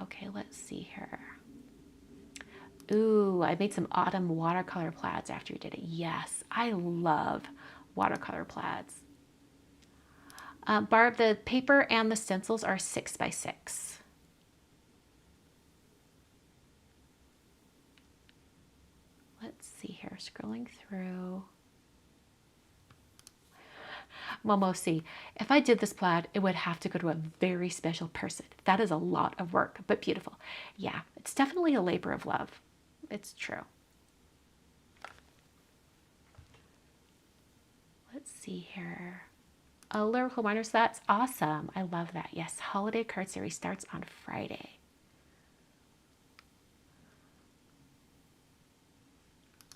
A: Okay, let's see here. Ooh, I made some autumn watercolor plaids after you did it. Yes, I love watercolor plaids. Barb, the paper and the stencils are 6 by 6. Let's see here, scrolling through. Momosi, if I did this plaid, it would have to go to a very special person. That is a lot of work, but beautiful. Yeah, it's definitely a labor of love. It's true. Let's see here. Oh, Lyrical Wonders, that's awesome. I love that. Yes, holiday card series starts on Friday.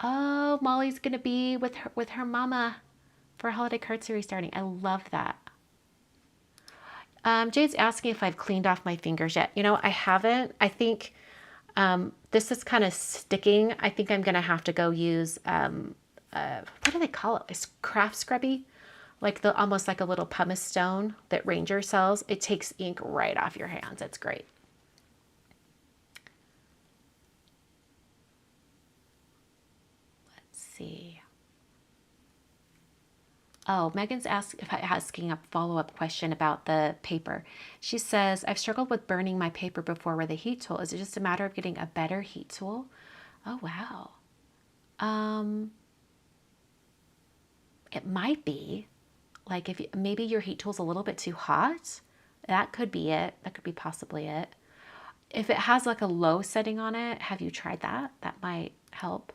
A: Oh, Molly's gonna be with her mama for a holiday card series starting. I love that. Jade's asking if I've cleaned off my fingers yet. You know, I haven't. I think this is kind of sticking. I think I'm gonna have to go use what do they call it? It's craft scrubby, like the almost like a little pumice stone that Ranger sells. It takes ink right off your hands. It's great. Let's see. Oh, Megan's asking a follow-up question about the paper. She says, I've struggled with burning my paper before with a heat tool. Is it just a matter of getting a better heat tool? Oh, wow. It might be. Like if maybe your heat tool's a little bit too hot. That could be it. That could be possibly it. If it has like a low setting on it, have you tried that? That might help.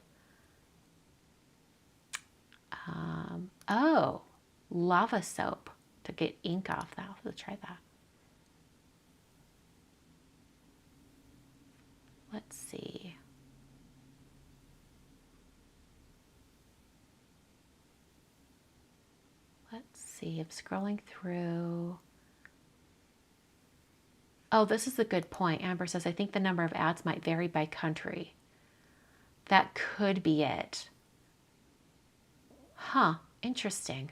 A: Oh, lava soap to get ink off that. I'll have to try that. Let's see. Let's see. I'm scrolling through. Oh, this is a good point. Amber says, I think the number of ads might vary by country. That could be it. Huh, interesting.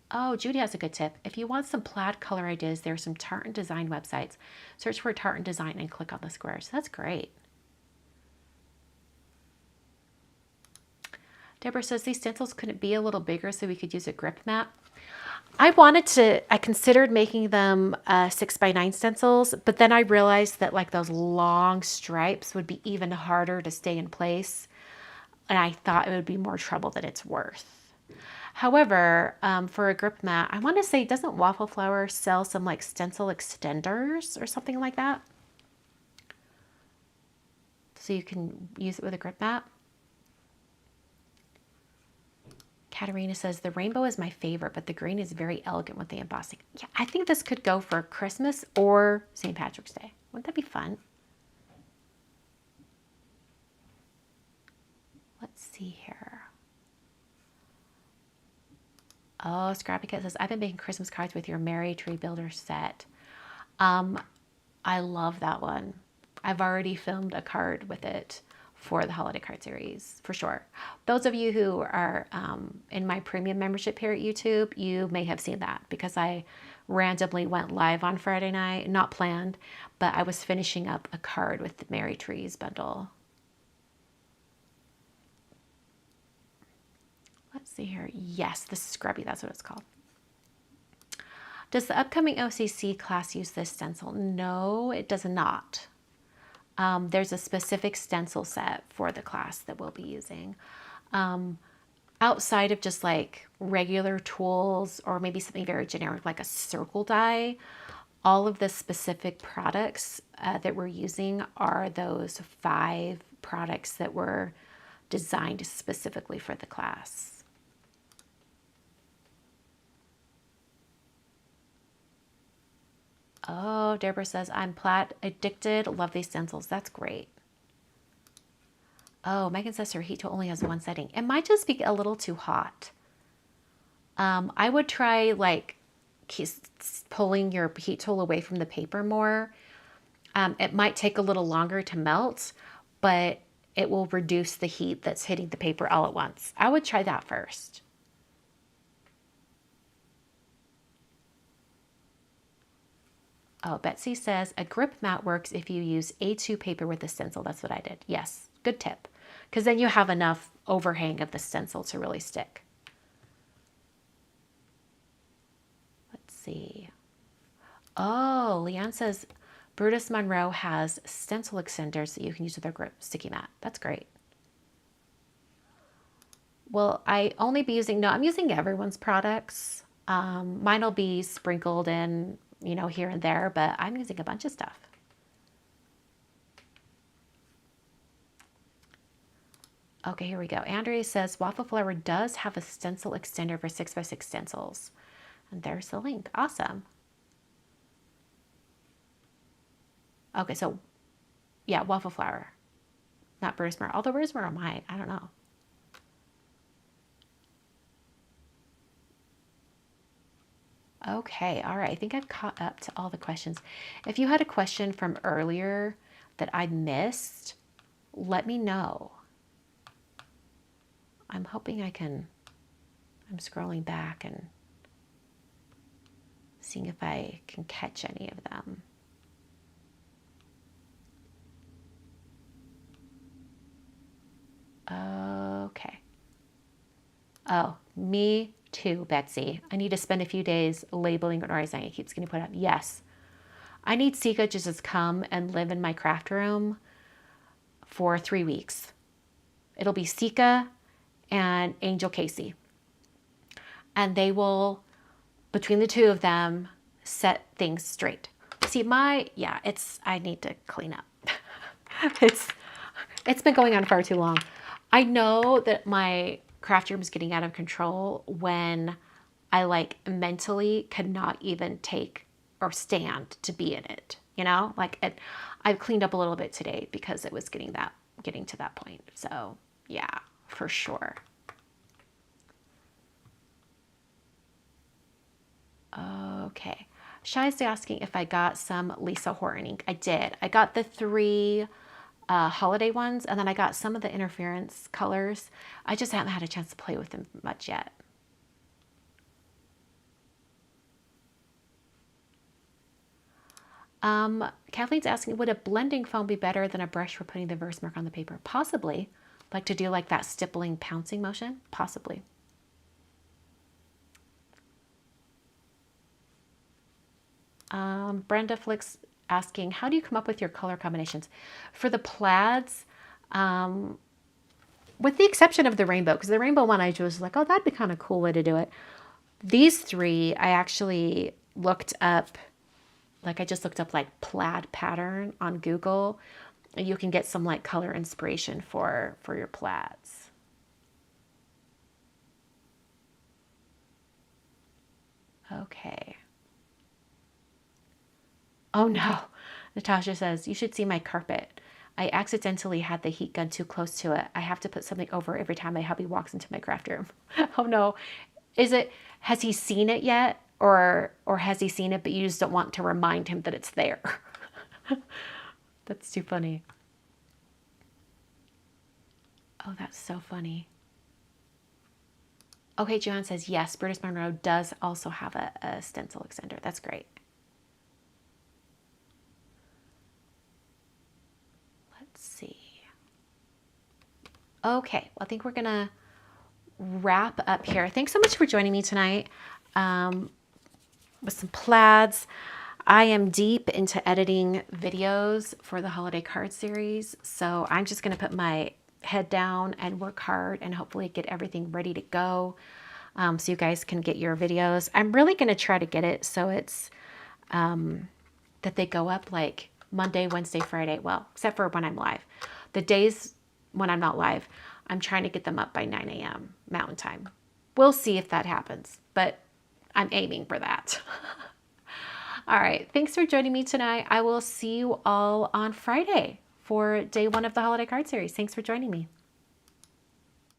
A: Oh, Judy has a good tip. If you want some plaid color ideas, there are some tartan design websites. Search for tartan design and click on the squares. That's great. Deborah says these stencils couldn't be a little bigger so we could use a grip mat. I considered making them 6x9 stencils, but then I realized that like those long stripes would be even harder to stay in place. And I thought it would be more trouble than it's worth. However, for a grip mat, I want to say, doesn't Waffle Flower sell some like stencil extenders or something like that? So you can use it with a grip mat. Katarina says, the rainbow is my favorite, but the green is very elegant with the embossing. Yeah, I think this could go for Christmas or St. Patrick's Day. Wouldn't that be fun? Let's see here. Oh, Scrappy Cat says, I've been making Christmas cards with your Merry Tree Builder set. I love that one. I've already filmed a card with it for the holiday card series, for sure. Those of you who are in my premium membership here at YouTube, you may have seen that because I randomly went live on Friday night, not planned, but I was finishing up a card with the Merry Trees bundle. Let's see here. Yes, the Scrubby, that's what it's called. Does the upcoming OCC class use this stencil? No, it does not. There's a specific stencil set for the class that we'll be using. Outside of just like regular tools or maybe something very generic like a circle die, all of the specific products that we're using are those 5 products that were designed specifically for the class. Oh, Deborah says, I'm Plaid addicted. Love these stencils. That's great. Oh, Megan says her heat tool only has 1 setting. It might just be a little too hot. I would try like pulling your heat tool away from the paper more. It might take a little longer to melt, but it will reduce the heat that's hitting the paper all at once. I would try that first. Oh, Betsy says, a grip mat works if you use A2 paper with a stencil. That's what I did. Yes, good tip. Because then you have enough overhang of the stencil to really stick. Let's see. Oh, Leanne says, Brutus Monroe has stencil extenders that you can use with their grip sticky mat. That's great. Well, I'm using everyone's products. Mine will be sprinkled in, you know, here and there, but I'm using a bunch of stuff. Okay, here we go. Andrea says, Waffle Flower does have a stencil extender for 6x6 stencils. And there's the link. Awesome. Okay, so yeah, Waffle Flower. Not Brutus Monroe. Although Brutus Monroe might. I don't know. Okay, all right. I think I've caught up to all the questions. If you had a question from earlier that I missed, let me know. I'm hoping I'm scrolling back and seeing if I can catch any of them. Okay. Oh, me too, Betsy. I need to spend a few days labeling and organizing. It keeps getting put up. Yes. I need Sika to just come and live in my craft room for 3 weeks. It'll be Sika and Angel Casey. And they will, between the two of them, set things straight. See, I need to clean up. It's been going on far too long. I know that my craft room is getting out of control when I like mentally cannot even take or stand to be in it. You know, I've cleaned up a little bit today because it was getting to that point. So yeah, for sure. Okay. Shai's asking if I got some Lisa Horton ink. I did. I got the 3 holiday ones, and then I got some of the interference colors. I just haven't had a chance to play with them much yet. Kathleen's asking, would a blending foam be better than a brush for putting the Versamark on the paper? Possibly. Like to do like that stippling pouncing motion? Possibly. Brenda Flicks asking, how do you come up with your color combinations? For the plaids, with the exception of the rainbow, because the rainbow one I was like, oh, that'd be kind of a cool way to do it. These 3, I actually looked up, I just looked up like plaid pattern on Google. You can get some like color inspiration for your plaids. Okay. Oh no. Natasha says, you should see my carpet. I accidentally had the heat gun too close to it. I have to put something over every time my hubby walks into my craft room. Oh no. Has he seen it yet? Or has he seen it, but you just don't want to remind him that it's there? That's too funny. Oh, that's so funny. Okay, Joanne says, yes, Brutus Monroe does also have a stencil extender. That's great. Let's see. Okay, well, I think we're going to wrap up here. Thanks so much for joining me tonight with some plaids. I am deep into editing videos for the holiday card series, so I'm just going to put my head down and work hard and hopefully get everything ready to go so you guys can get your videos. I'm really going to try to get it so it's that they go up like Monday, Wednesday, Friday. Well, except for when I'm live. The days when I'm not live, I'm trying to get them up by 9 a.m. Mountain Time. We'll see if that happens, but I'm aiming for that. All right. Thanks for joining me tonight. I will see you all on Friday for day 1 of the holiday card series. Thanks for joining me.